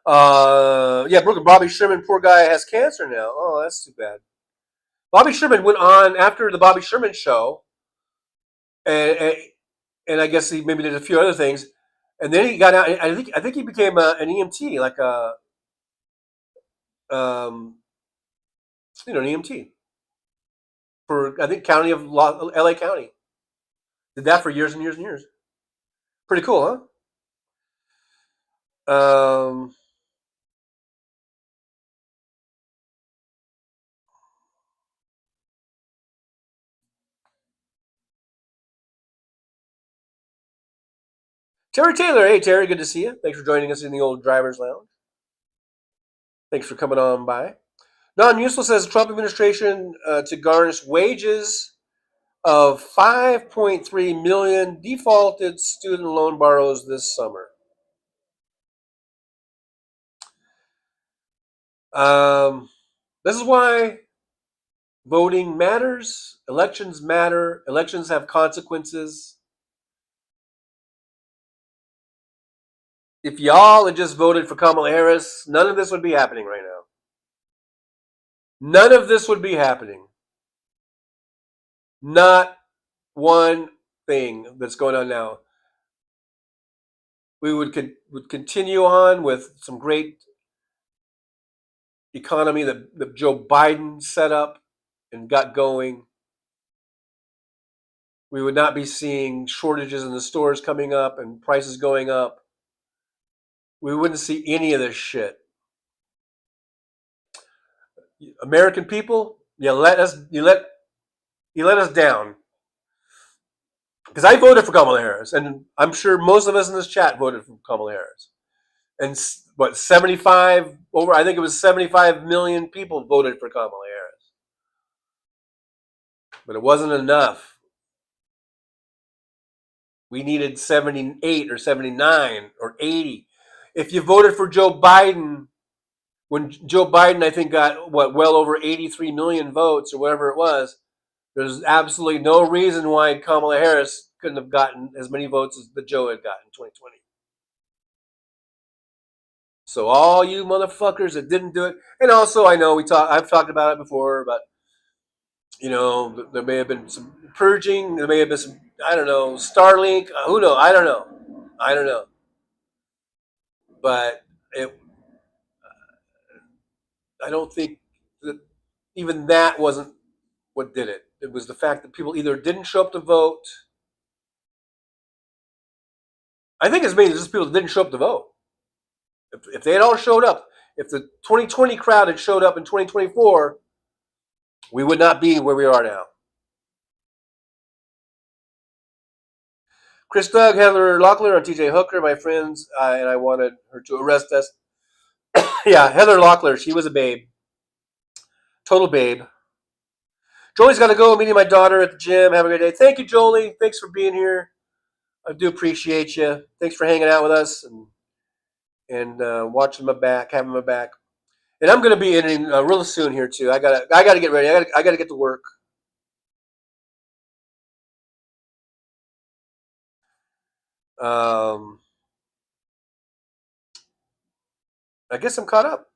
Yeah, Brooklyn. Bobby Sherman, poor guy, has cancer now. Oh, that's too bad. Bobby Sherman went on after the Bobby Sherman show, and I guess he maybe did a few other things, and then he got out. I think he became an EMT, like an EMT for I think County of LA County. Did that for years and years and years. Pretty cool, huh? Terry Taylor. Hey, Terry, good to see you. Thanks for joining us in the old driver's lounge. Thanks for coming on by. Non-useful says Trump administration to garnish wages of 5.3 million defaulted student loan borrowers this summer. This is why voting matters. Elections matter. Elections have consequences. If y'all had just voted for Kamala Harris, none of this would be happening right now. None of this would be happening. Not one thing that's going on now. We would continue on with some great economy that Joe Biden set up and got going. We would not be seeing shortages in the stores coming up and prices going up. We wouldn't see any of this shit. American people, you let us down. Because I voted for Kamala Harris, and I'm sure most of us in this chat voted for Kamala Harris. And what, 75 over? I think it was 75 million people voted for Kamala Harris, but it wasn't enough. We needed 78 or 79 or 80. If you voted for Joe Biden, when Joe Biden, I think, got well over 83 million votes or whatever it was, there's absolutely no reason why Kamala Harris couldn't have gotten as many votes as that Joe had gotten in 2020. So all you motherfuckers that didn't do it, and also I know I've talked about it before, but there may have been some purging, there may have been some, I don't know, Starlink, who knows? I don't know. But I don't think that even that wasn't what did it. It was the fact that people either didn't show up to vote. I think it's mainly just people that didn't show up to vote. If they had all showed up, if the 2020 crowd had showed up in 2024, we would not be where we are now. Chris Doug, Heather Locklear, and TJ Hooker, my friends, and I wanted her to arrest us. Yeah, Heather Locklear, she was a babe. Total babe. Jolie's got to go. Meeting my daughter at the gym. Have a great day. Thank you, Jolie. Thanks for being here. I do appreciate you. Thanks for hanging out with us and watching my back, having my back. And I'm going to be editing real soon here too. I gotta get ready. I gotta get to work. I guess I'm caught up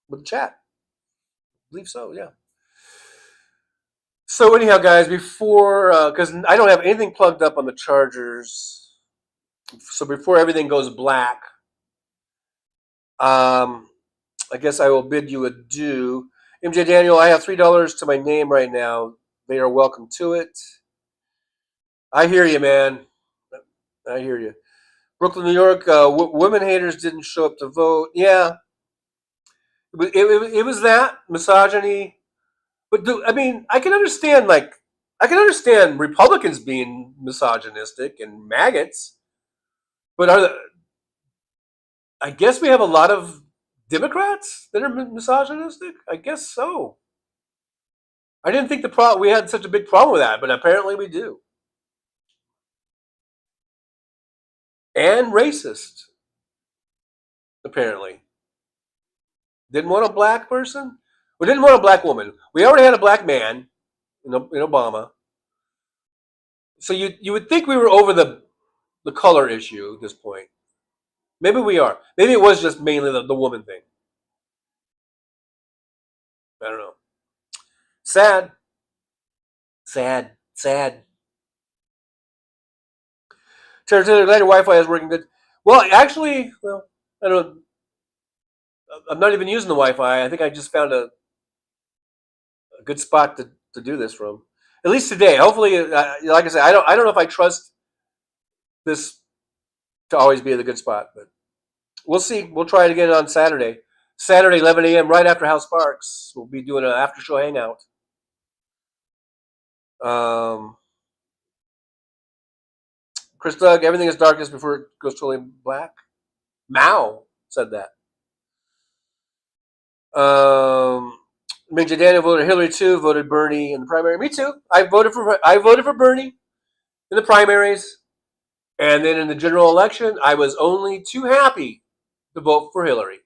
with the chat. I believe so. Yeah. So anyhow, guys, before because I don't have anything plugged up on the chargers, so before everything goes black, I guess I will bid you adieu. MJ Daniel, I have $3 to my name right now. They are welcome to it. I hear you, man. I hear you. Brooklyn, New York. Women haters didn't show up to vote. Yeah, it was that misogyny. But I mean, I can understand Republicans being misogynistic and maggots, but I guess we have a lot of Democrats that are misogynistic. I guess so. I didn't think we had such a big problem with that, but apparently we do. And racist, apparently. Didn't want a black person. We didn't want a black woman. We already had a black man in Obama. So you would think we were over the color issue at this point. Maybe we are. Maybe it was just mainly the woman thing. I don't know. Sad. Territory later Wi-Fi is working good. Well, actually, I don't. I'm not even using the Wi-Fi. I think I just found a good spot to do this from. At least today. Hopefully, like I said, I don't know if I trust this to always be the good spot, but we'll see. We'll try it again on Saturday. Saturday, 11 a.m. right after House Sparks. We'll be doing an after show hangout. Chris Doug, everything is darkest before it goes totally black. Mao said that. Major Daniel voted Hillary too. Voted Bernie in the primary. Me too. I voted for Bernie in the primaries, and then in the general election, I was only too happy to vote for Hillary,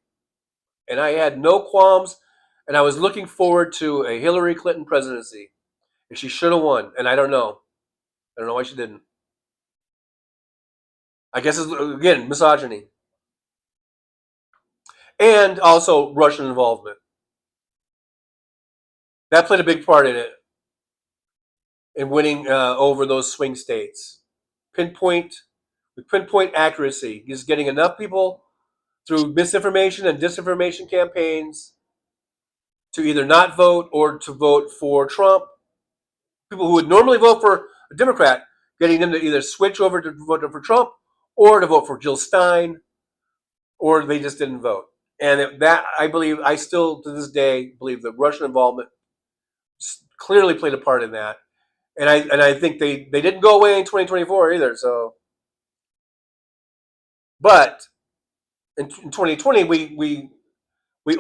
and I had no qualms, and I was looking forward to a Hillary Clinton presidency, and she should have won, and I don't know. I don't know why she didn't. I guess it's, again, misogyny, and also Russian involvement. That played a big part in it, in winning over those swing states. With pinpoint accuracy, he's getting enough people through misinformation and disinformation campaigns to either not vote or to vote for Trump. People who would normally vote for a Democrat, getting them to either switch over to vote for Trump or to vote for Jill Stein, or they just didn't vote. And that, I still to this day believe that Russian involvement clearly played a part in that. And I think they didn't go away in 2024 either. So, but in 2020 we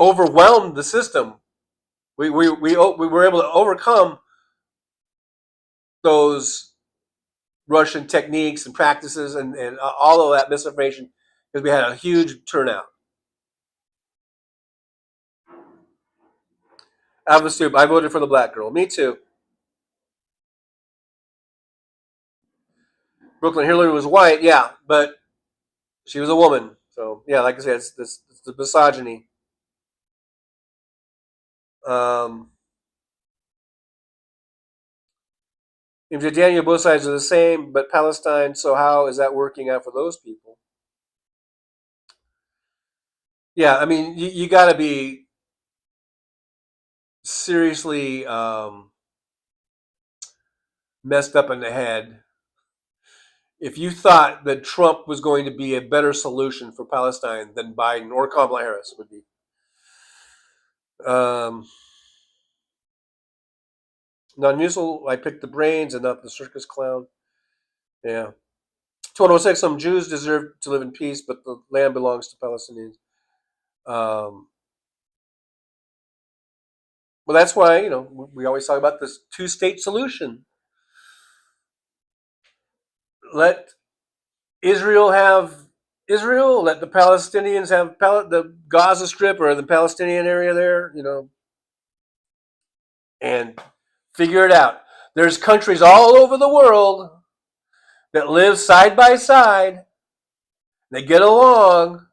overwhelmed the system. We were able to overcome those Russian techniques and practices and all of that misinformation because we had a huge turnout. Alvin Stoop, I voted for the black girl. Me too. Brooklyn Hillary was white, yeah, but she was a woman. So yeah, like I said, it's the misogyny. MJ Daniel, both sides are the same, but Palestine. So how is that working out for those people? Yeah, I mean, you got to be seriously messed up in the head if you thought that Trump was going to be a better solution for Palestine than Biden or Kamala Harris would be. Non-mutual, I picked the brains and not the circus clown. Yeah. 2106, some Jews deserve to live in peace, but the land belongs to Palestinians. Well, that's why, we always talk about this two-state solution. Let Israel have Israel, let the Palestinians have the Gaza Strip or the Palestinian area there, and figure it out. There's countries all over the world that live side by side. They get along.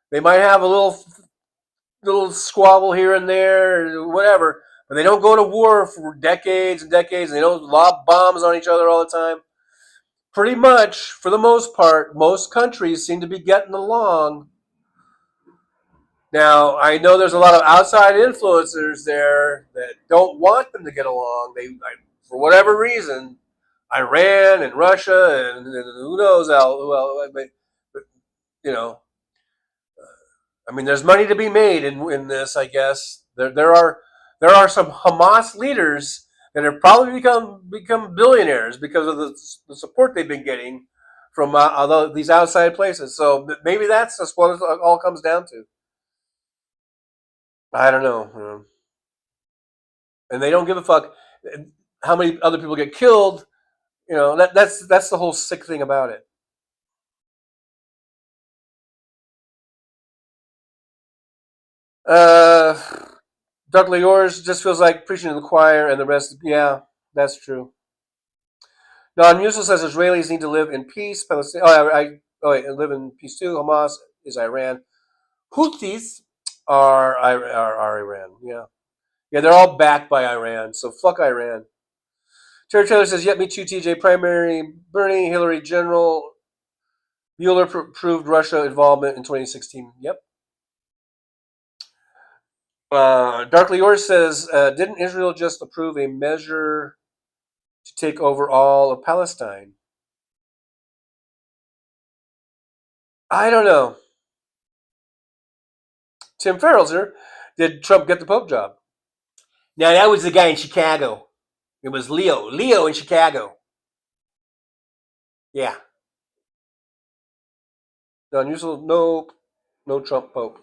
They might have a little squabble here and there, or whatever, but they don't go to war for decades and decades. And they don't lob bombs on each other all the time. Pretty much, for the most part, most countries seem to be getting along. Now, I know there's a lot of outside influencers there that don't want them to get along. For whatever reason, Iran and Russia and who knows how. But I mean, there's money to be made in this. I guess there are some Hamas leaders that have probably become billionaires because of the support they've been getting from these outside places. So maybe that's what it all comes down to. I don't know. And they don't give a fuck how many other people get killed. That's the whole sick thing about it. Darkly Yours just feels like preaching to the choir, and the rest. Yeah, that's true. Non-Musil says Israelis need to live in peace. Palestine. Live in peace too. Hamas is Iran. Houthis are Iran. Yeah, they're all backed by Iran. So fuck Iran. Terry Taylor says, "Yep, me too." TJ primary, Bernie, Hillary general. Mueller proved Russia involvement in 2016. Yep. Darkly Yours says, didn't Israel just approve a measure to take over all of Palestine? I don't know. Tim Farrell's here. Did Trump get the Pope job? Now, that was the guy in Chicago. It was Leo in Chicago. Yeah. Non-usable. Nope. No Trump Pope.